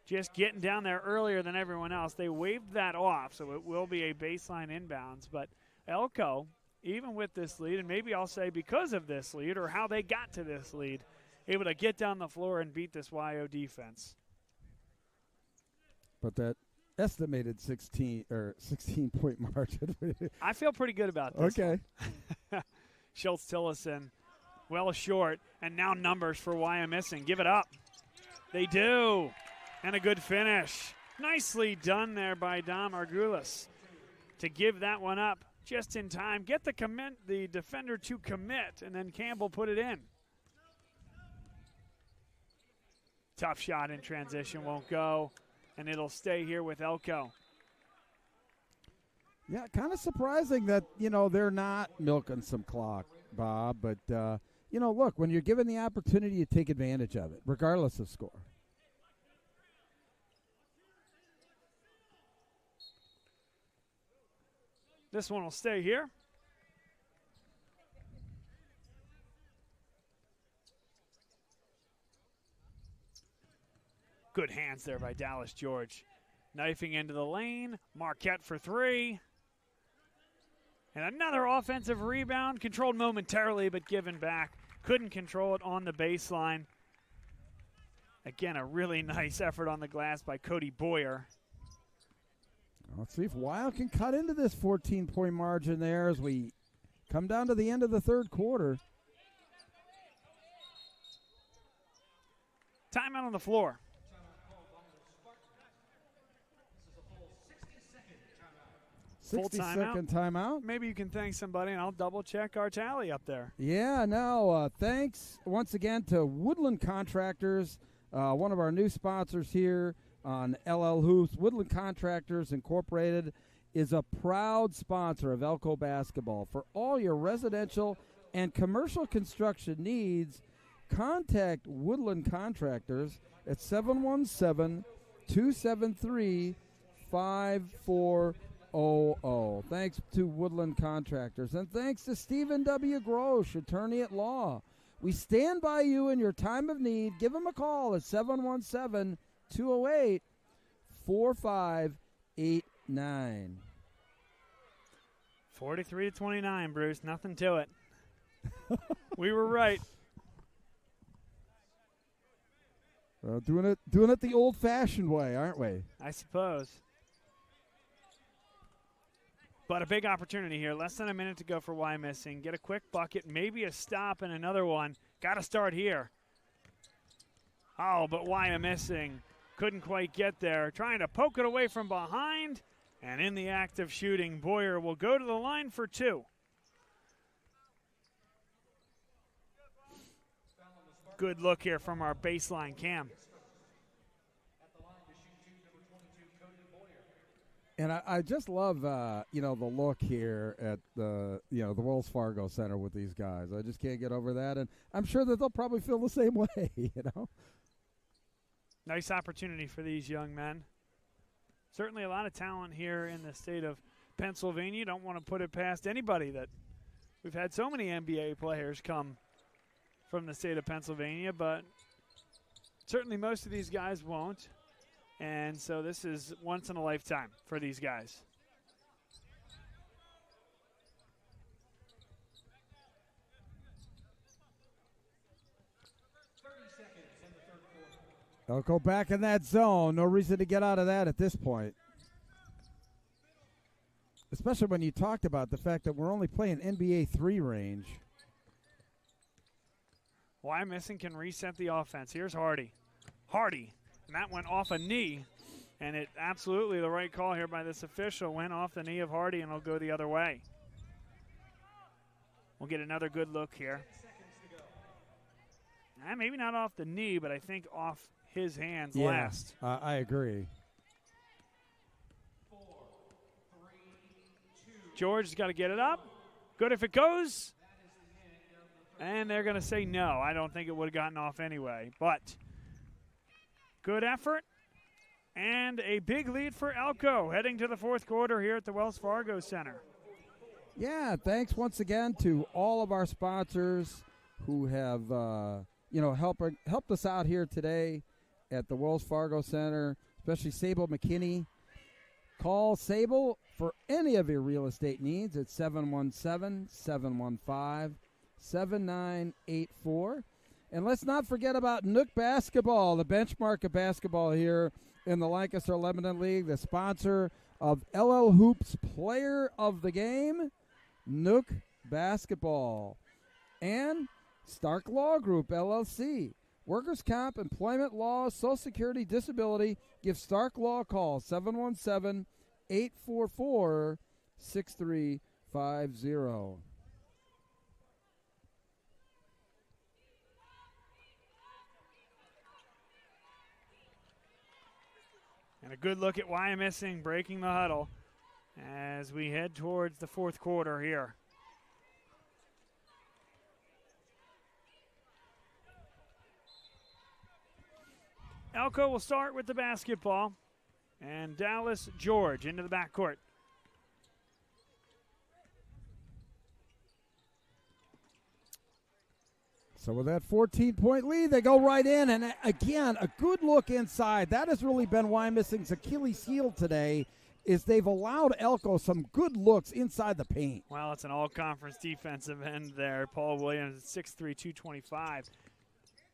Just getting down there earlier than everyone else. They waved that off, so it will be a baseline inbounds. But ELCO, even with this lead, and maybe I'll say because of this lead or how they got to this lead, able to get down the floor and beat this YO defense. But that estimated 16-point margin. I feel pretty good about this. Okay. Schultz-Tillison well short, and now numbers for Wyomissing. Give it up. They do. And a good finish. Nicely done there by Dom Argulis to give that one up just in time. Get the defender to commit, and then Campbell put it in. Tough shot in transition, won't go, and it'll stay here with ELCO. Yeah, kind of surprising that, they're not milking some clock, Bob. But, look, when you're given the opportunity, you take advantage of it, regardless of score. This one will stay here. Good hands there by Dallas George. Knifing into the lane. Marquette for 3. And another offensive rebound. Controlled momentarily, but given back. Couldn't control it on the baseline. Again, a really nice effort on the glass by Cody Boyer. Let's see if Weil can cut into this 14-point margin there as we come down to the end of the third quarter. Timeout on the floor. 60-second timeout. Maybe you can thank somebody, and I'll double-check our tally up there. Yeah, no, thanks once again to Woodland Contractors, one of our new sponsors here on LL Hoops. Woodland Contractors Incorporated is a proud sponsor of ELCO basketball. For all your residential and commercial construction needs, contact Woodland Contractors at 717-273-5400. Thanks to Woodland Contractors. And thanks to Stephen W. Grosh, attorney at law. We stand by you in your time of need. Give him a call at 717-208-4589. 43-29, Bruce. Nothing to it. We were right. Doing it the old-fashioned way, aren't we? I suppose. But a big opportunity here. Less than a minute to go for Wyomissing. Get a quick bucket, maybe a stop and another one. Got to start here. Oh, but Wyomissing couldn't quite get there. Trying to poke it away from behind. And in the act of shooting, Boyer will go to the line for two. Good look here from our baseline cam. And I just love, the look here at the Wells Fargo Center with these guys. I just can't get over that, and I'm sure that they'll probably feel the same way, Nice opportunity for these young men. Certainly a lot of talent here in the state of Pennsylvania. Don't want to put it past anybody that we've had so many NBA players come from the state of Pennsylvania, but certainly most of these guys won't. And so this is once in a lifetime for these guys. They'll go back in that zone. No reason to get out of that at this point. Especially when you talked about the fact that we're only playing NBA 3 range. Wyomissing can reset the offense. Here's Hardy. And that went off a knee, and it absolutely the right call here by this official. Went off the knee of Hardy, and it'll go the other way. We'll get another good look here. Maybe not off the knee, but I think off his hands last. I agree. George has got to get it up. Good if it goes. And they're going to say no. I don't think it would have gotten off anyway, but good effort, and a big lead for ELCO heading to the fourth quarter here at the Wells Fargo Center. Yeah, thanks once again to all of our sponsors who have, helped us out here today at the Wells Fargo Center, especially Sable McKinney. Call Sable for any of your real estate needs at 717-715-7984. And let's not forget about Nook Basketball, the benchmark of basketball here in the Lancaster-Lebanon League, the sponsor of LL Hoops Player of the Game, Nook Basketball. And Stark Law Group, LLC. Workers' Comp, Employment Law, Social Security, Disability. Give Stark Law a call, 717-844-6350. And a good look at Wyomissing breaking the huddle as we head towards the fourth quarter here. ELCO will start with the basketball, and Dallas George into the backcourt. So with that 14-point lead, they go right in, and again, a good look inside. That has really been Wyomissing's Achilles heel today, is they've allowed ELCO some good looks inside the paint. Well, it's an all-conference defensive end there. Paul Williams, 6'3", 225,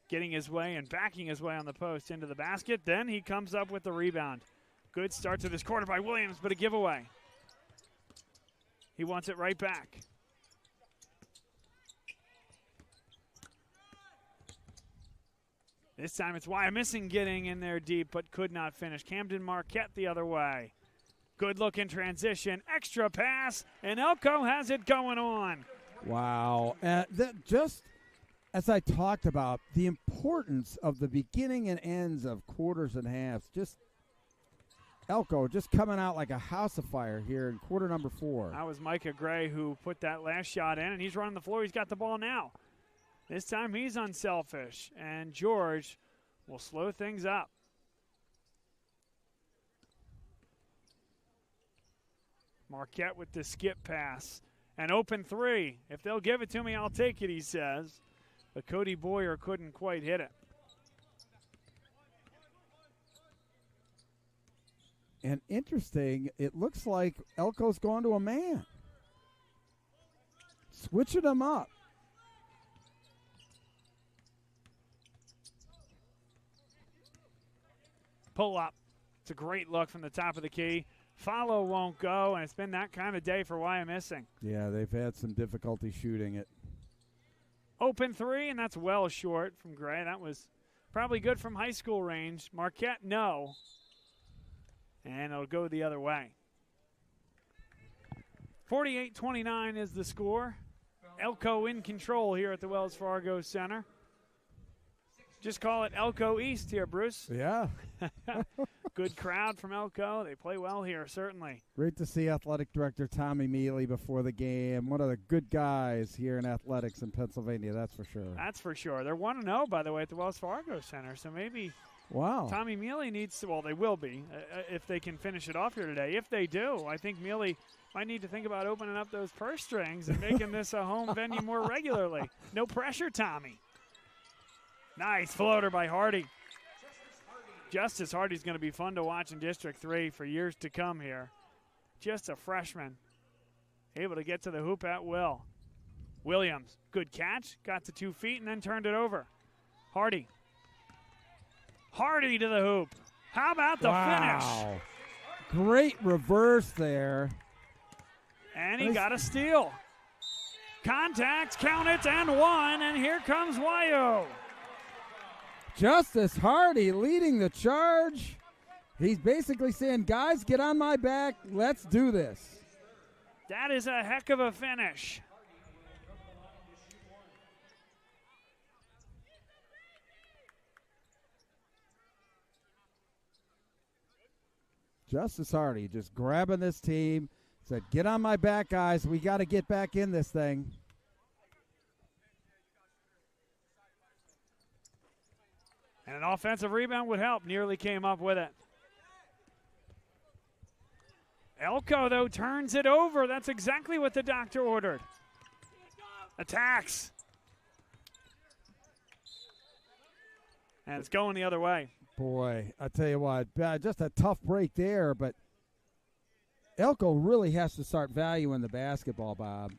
getting his way and backing his way on the post into the basket. Then he comes up with the rebound. Good start to this quarter by Williams, but a giveaway. He wants it right back. This time it's Wyomissing getting in there deep, but could not finish. Camden Marquette the other way. Good look in transition, extra pass, and ELCO has it going on. Wow. Just as I talked about, the importance of the beginning and ends of quarters and halves. Just ELCO just coming out like a house of fire here in quarter number 4. That was Micah Gray who put that last shot in, and he's running the floor. He's got the ball now. This time he's unselfish, and George will slow things up. Marquette with the skip pass. An open 3. If they'll give it to me, I'll take it, he says. But Cody Boyer couldn't quite hit it. And interesting, it looks like ELCO's going to a man. Switching them up. Pull up. It's a great look from the top of the key. Follow won't go, and it's been that kind of day for Wyomissing. Yeah, they've had some difficulty shooting it. Open 3, and that's well short from Gray. That was probably good from high school range. Marquette, no. And it'll go the other way. 48-29 is the score. ELCO in control here at the Wells Fargo Center. Just call it ELCO East here, Bruce. Yeah. Good crowd from ELCO. They play well here, certainly. Great to see Athletic Director Tommy Mealy before the game. One of the good guys here in athletics in Pennsylvania, that's for sure. That's for sure. They're 1-0, by the way, at the Wells Fargo Center, so maybe Tommy Mealy needs to, well, they will be, if they can finish it off here today. If they do, I think Mealy might need to think about opening up those purse strings and making this a home venue more regularly. No pressure, Tommy. Nice floater by Hardy. Justice Hardy's going to be fun to watch in District 3 for years to come here. Just a freshman. Able to get to the hoop at will. Williams, good catch. Got to 2 feet and then turned it over. Hardy. Hardy to the hoop. How about the finish? Great reverse there. And he got a steal. Contact, count it, and 1. And here comes Wyo. Justice Hardy leading the charge. He's basically saying, guys, get on my back. Let's do this. That is a heck of a finish. Justice Hardy just grabbing this team. Said, get on my back, guys. We got to get back in this thing. And an offensive rebound would help. Nearly came up with it. ELCO, though, turns it over. That's exactly what the doctor ordered. Attacks. And it's going the other way. Boy, I tell you what, just a tough break there, but ELCO really has to start valuing the basketball, Bob.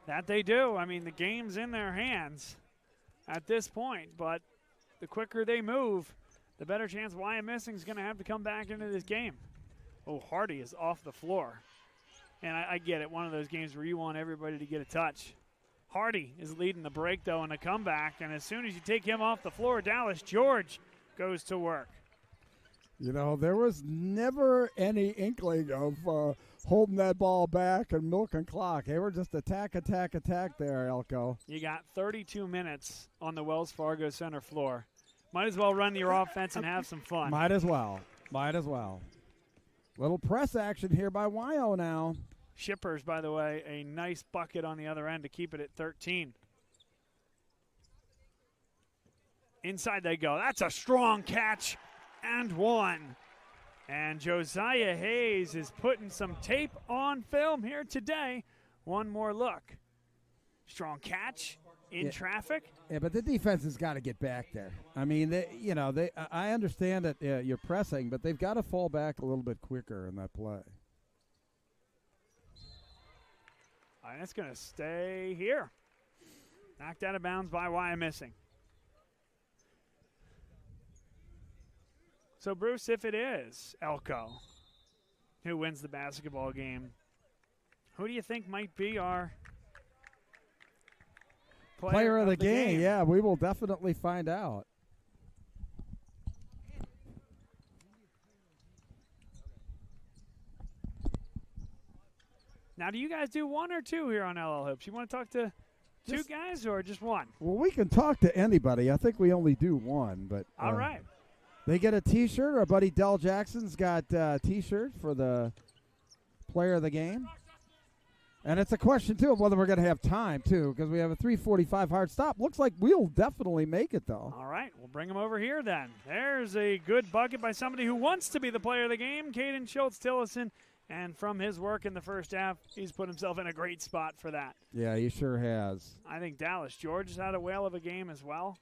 That they do. I mean, the game's in their hands at this point, but the quicker they move, the better chance Wyomissing is going to have to come back into this game. Oh, Hardy is off the floor. And I get it, one of those games where you want everybody to get a touch. Hardy is leading the break, though, in the comeback, and as soon as you take him off the floor, Dallas George goes to work. You know, there was never any inkling of holding that ball back and milking clock. They were just attack there, ELCO. You got 32 minutes on the Wells Fargo Center floor. Might as well run your offense and have some fun. Might as well. Little press action here by Wyo now. Shippers, by the way, a nice bucket on the other end to keep it at 13. Inside they go. That's a strong catch and 1. And Josiah Hayes is putting some tape on film here today. One more look. Strong catch in traffic. Yeah, but the defense has got to get back there. I mean, I understand that you're pressing, but they've got to fall back a little bit quicker in that play. And it's going to stay here. Knocked out of bounds by Wyomissing. So, Bruce, if it is ELCO who wins the basketball game, who do you think might be our player of the game? Yeah, we will definitely find out. Now, do you guys do one or two here on LL Hoops? You want to talk to two guys or just one? Well, we can talk to anybody. I think we only do one, but all right. They get a T-shirt. Our buddy Dell Jackson's got a T-shirt for the player of the game. And it's a question, too, of whether we're going to have time, too, because we have a 3:45 hard stop. Looks like we'll definitely make it, though. All right, we'll bring him over here then. There's a good bucket by somebody who wants to be the player of the game, Caden Schultz-Tillison. And from his work in the first half, he's put himself in a great spot for that. Yeah, he sure has. I think Dallas George has had a whale of a game as well.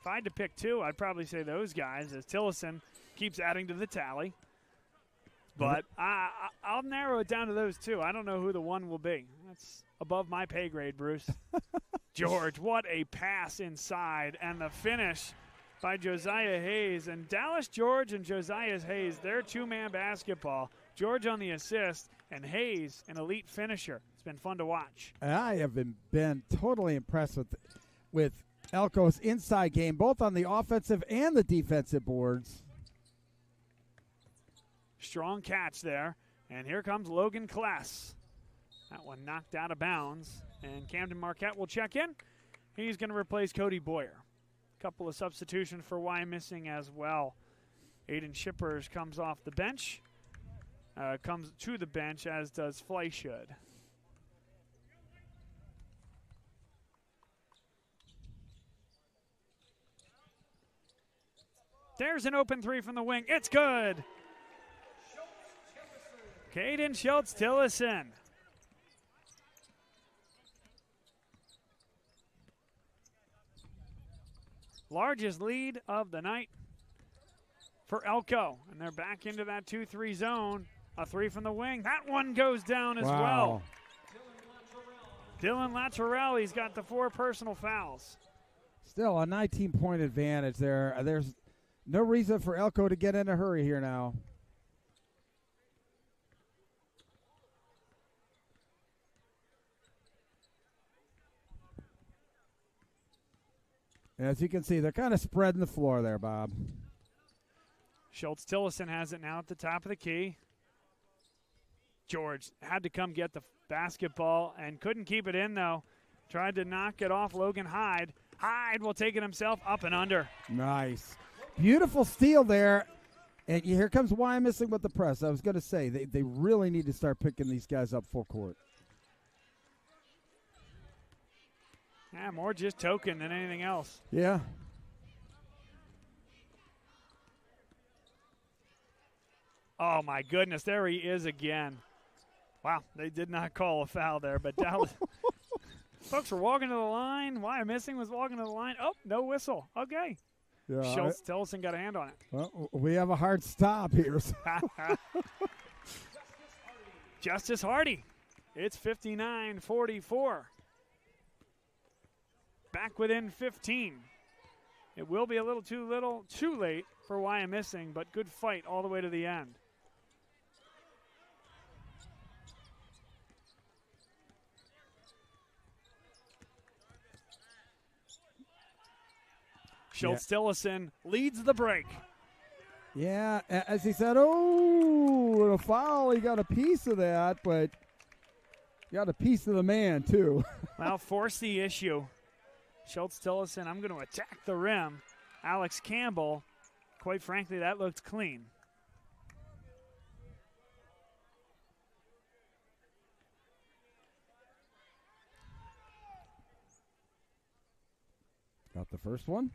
If I had to pick two, I'd probably say those guys, as Tillison keeps adding to the tally. But I'll narrow it down to those two. I don't know who the one will be. That's above my pay grade, Bruce. George, what a pass inside. And the finish by Josiah Hayes. And Dallas George and Josiah Hayes, their two-man basketball. George on the assist, and Hayes, an elite finisher. It's been fun to watch. I have been totally impressed with ELCO's inside game, both on the offensive and the defensive boards. Strong catch there. And here comes Logan Kless. That one knocked out of bounds. And Camden Marquette will check in. He's going to replace Cody Boyer. A couple of substitutions for Wyomissing as well. Aiden Shippers comes off the bench. Comes to the bench, as does Fleischhood. There's an open three from the wing. It's good. Caden Schultz-Tillison. Largest lead of the night for ELCO. And they're back into that 2-3 zone. A three from the wing. That one goes down as well. Dylan Latorell, he's got the 4 personal fouls. Still a 19-point advantage there. There's no reason for ELCO to get in a hurry here now. As you can see, they're kind of spreading the floor there, Bob. Schultz-Tillison has it now at the top of the key. George had to come get the basketball and couldn't keep it in, though. Tried to knock it off Logan Hyde. Hyde will take it himself up and under. Nice. Beautiful steal there. And here comes Wyomissing with the press. I was going to say, they really need to start picking these guys up full court. Yeah, more just token than anything else. Yeah. Oh, my goodness. There he is again. Wow, they did not call a foul there, but Dallas folks were walking to the line. Wyomissing was walking to the line. Oh, no whistle. Okay. Yeah, Schultz-Tillison got a hand on it. Well, we have a hard stop here. Justice Hardy. It's 59-44. Back within 15. It will be a little too late for Wyomissing, but good fight all the way to the end. Schultz-Tillison leads the break. Yeah, as he said, oh, a foul. He got a piece of that, but got a piece of the man, too. Well, force the issue. Schultz-Tillison, I'm going to attack the rim. Alex Campbell, quite frankly, that looked clean. Got the first one.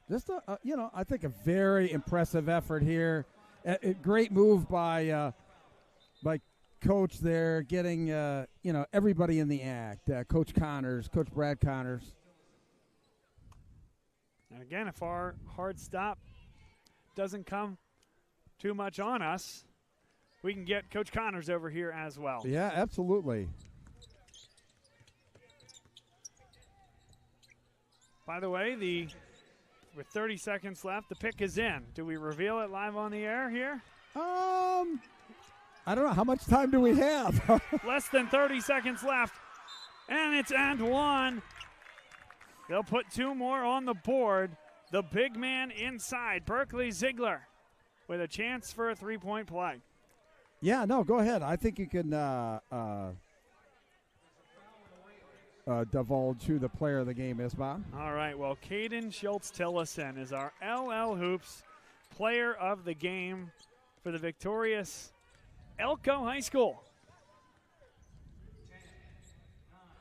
Just I think a very impressive effort here. A great move by Coach there, getting everybody in the act. Coach Brad Connors. And again, if our hard stop doesn't come too much on us, we can get Coach Connors over here as well. Yeah, absolutely. By the way, the with 30 seconds left. The pick is in. Do we reveal it live on the air here? I don't know. How much time do we have? Less than 30 seconds left. And it's and one. They'll put 2 more on the board. The big man inside, Berkeley Ziegler, with a chance for a 3-point play. Yeah, no, go ahead. I think you can divulge who the player of the game is, Bob. All right, well, Caden Schultz-Tillison is our LL Hoops player of the game for the victorious ELCO High School.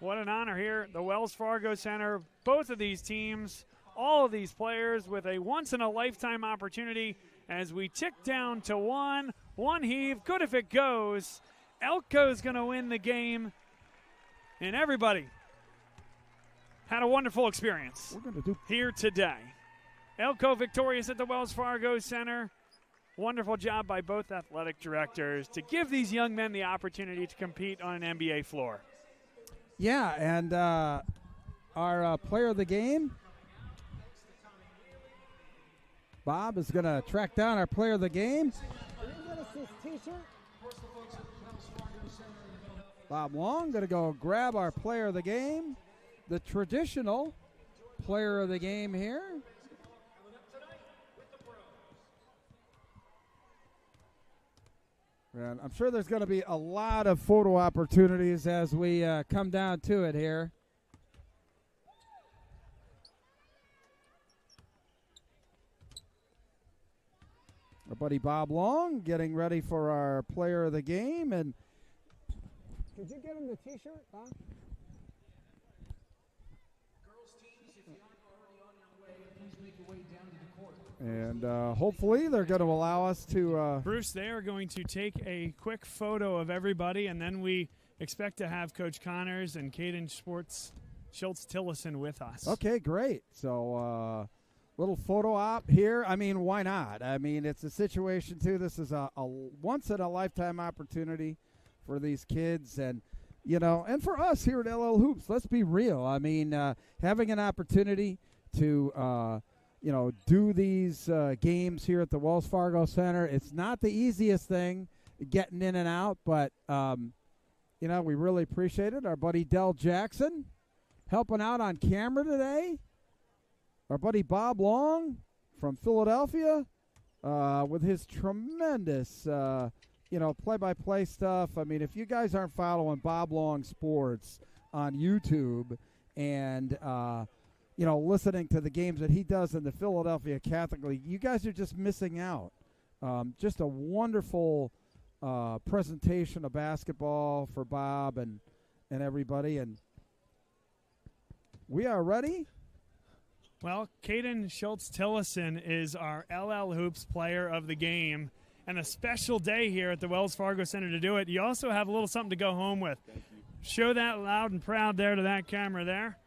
What an honor here at the Wells Fargo Center. Both of these teams, all of these players with a once-in-a-lifetime opportunity as we tick down to one heave. Good if it goes. ELCO's going to win the game, and everybody had a wonderful experience here today. ELCO victorious at the Wells Fargo Center. Wonderful job by both athletic directors to give these young men the opportunity to compete on an NBA floor. Yeah, and our player of the game, Bob, is going to track down our player of the game. Bob Long going to go grab our player of the game, the traditional player of the game here. And I'm sure there's going to be a lot of photo opportunities as we come down to it here. Our buddy Bob Long getting ready for our player of the game. And could you get him the T-shirt, Bob? Girls teams, if you aren't already on your way, please make your way down to the court. And hopefully they're going to allow us to... Bruce, they are going to take a quick photo of everybody, and then we expect to have Coach Connors and Caden Schultz-Tillison with us. Okay, great. So little photo op here. I mean, why not? I mean, it's a situation, too. This is a once-in-a-lifetime opportunity for these kids. And, you know, and for us here at LL Hoops, let's be real. I mean, having an opportunity to... do these games here at the Wells Fargo Center. It's not the easiest thing getting in and out, but, we really appreciate it. Our buddy Del Jackson helping out on camera today. Our buddy Bob Long from Philadelphia with his tremendous, play-by-play stuff. I mean, if you guys aren't following Bob Long Sports on YouTube and listening to the games that he does in the Philadelphia Catholic League, you guys are just missing out. Just a wonderful presentation of basketball for Bob and everybody. And we are ready. Well, Caden Schultz-Tillison is our LL Hoops player of the game, and a special day here at the Wells Fargo Center to do it. You also have a little something to go home with. Show that loud and proud there to that camera there.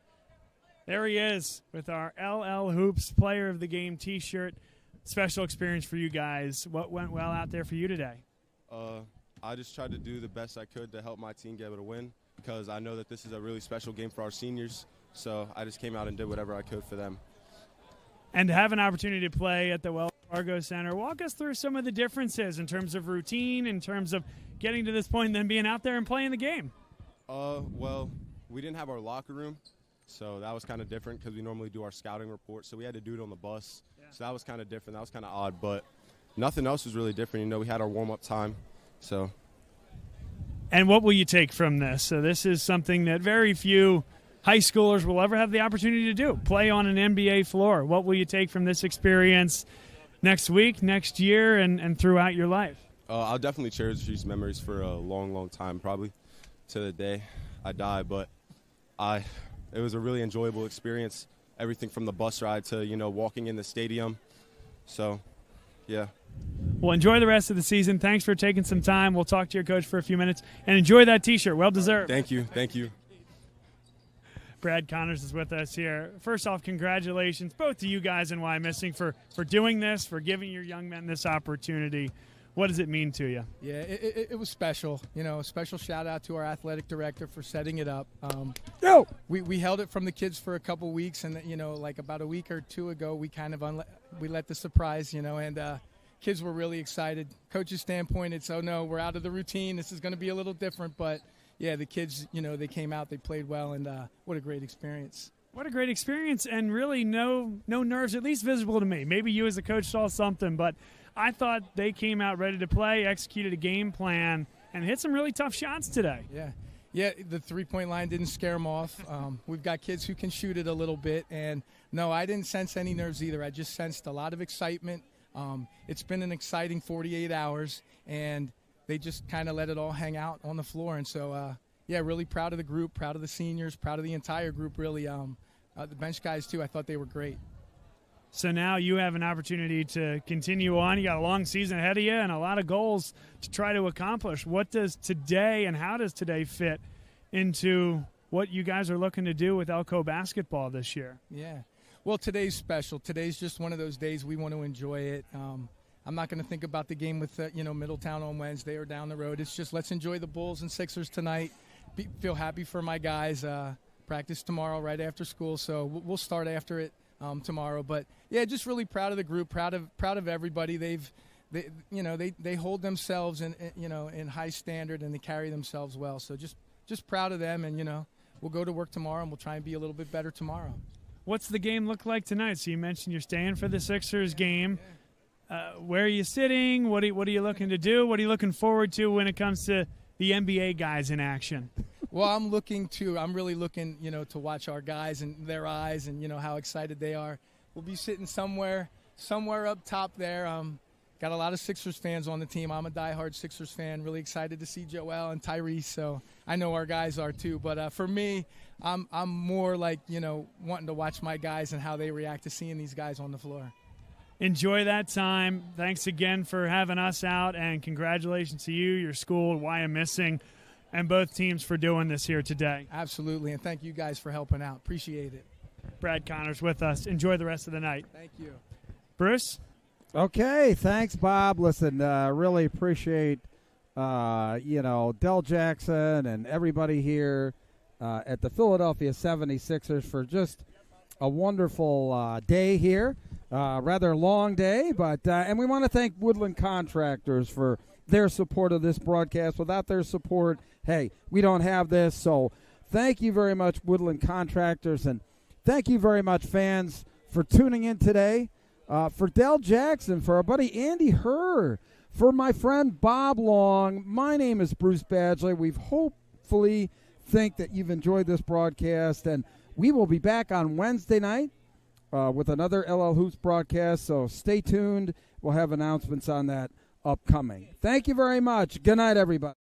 There he is with our LL Hoops Player of the Game T-shirt. Special experience for you guys. What went well out there for you today? I just tried to do the best I could to help my team get able to win because I know that this is a really special game for our seniors. So I just came out and did whatever I could for them. And to have an opportunity to play at the Wells Fargo Center, walk us through some of the differences in terms of routine, in terms of getting to this point and then being out there and playing the game. Well, we didn't have our locker room. So that was kind of different because we normally do our scouting report. So we had to do it on the bus. Yeah. So that was kind of different. That was kind of odd. But nothing else was really different. We had our warm-up time. So. And what will you take from this? So this is something that very few high schoolers will ever have the opportunity to do, play on an NBA floor. What will you take from this experience next week, next year, and throughout your life? I'll definitely cherish these memories for a long, long time, probably to the day I die. But it was a really enjoyable experience, everything from the bus ride to, walking in the stadium. So, yeah. Well, enjoy the rest of the season. Thanks for taking some time. We'll talk to your coach for a few minutes. And enjoy that T-shirt. Well-deserved. Thank you. Thank you. Brad Connors is with us here. First off, congratulations both to you guys in Wyomissing for doing this, for giving your young men this opportunity. What does it mean to you? Yeah, it was special. A special shout-out to our athletic director for setting it up. We held it from the kids for a couple weeks, and, like about a week or two ago, we kind of we let the surprise, and kids were really excited. Coach's standpoint, it's, oh, no, we're out of the routine. This is going to be a little different. But, yeah, the kids, they came out, they played well, and what a great experience. What a great experience, and really no nerves, at least visible to me. Maybe you as a coach saw something, but I thought they came out ready to play, executed a game plan, and hit some really tough shots today. Yeah, the three-point line didn't scare them off. We've got kids who can shoot it a little bit, and no, I didn't sense any nerves either. I just sensed a lot of excitement. It's been an exciting 48 hours, and they just kind of let it all hang out on the floor. And so, really proud of the group, proud of the seniors, proud of the entire group, really. The bench guys, too, I thought they were great. So now you have an opportunity to continue on. You got a long season ahead of you and a lot of goals to try to accomplish. What does today and how does today fit into what you guys are looking to do with ELCO basketball this year? Yeah. Well, today's special. Today's just one of those days we want to enjoy it. I'm not going to think about the game with Middletown on Wednesday or down the road. It's just let's enjoy the Bulls and Sixers tonight. Feel happy for my guys. Practice tomorrow right after school, so we'll start after it tomorrow. But yeah, just really proud of the group, proud of everybody. They hold themselves in high standard, and they carry themselves well. So just proud of them, and we'll go to work tomorrow and we'll try and be a little bit better tomorrow. What's the game look like tonight? So you mentioned you're staying for the Sixers game. Where are you sitting? What are you looking to do? What are you looking forward to when it comes to the NBA guys in action? Well, I'm really looking, to watch our guys and their eyes and, how excited they are. We'll be sitting somewhere up top there. Got a lot of Sixers fans on the team. I'm a diehard Sixers fan, really excited to see Joel and Tyrese, so I know our guys are too. But for me, I'm more like, wanting to watch my guys and how they react to seeing these guys on the floor. Enjoy that time. Thanks again for having us out, and congratulations to you, your school, Wyomissing, and both teams for doing this here today. Absolutely, and thank you guys for helping out. Appreciate it. Brad Connors with us. Enjoy the rest of the night. Thank you. Bruce? Okay, thanks, Bob. Listen, really appreciate, Del Jackson and everybody here at the Philadelphia 76ers for just a wonderful day here. Rather long day, but and we want to thank Woodland Contractors for their support of this broadcast. Without their support, hey, we don't have this. So thank you very much, Woodland Contractors, and thank you very much, fans, for tuning in today. For Del Jackson, for our buddy Andy Herr, for my friend Bob Long, my name is Bruce Badgley. We've hopefully think that you've enjoyed this broadcast, and we will be back on Wednesday night with another LL Hoops broadcast, so stay tuned. We'll have announcements on that upcoming. Thank you very much. Good night, everybody.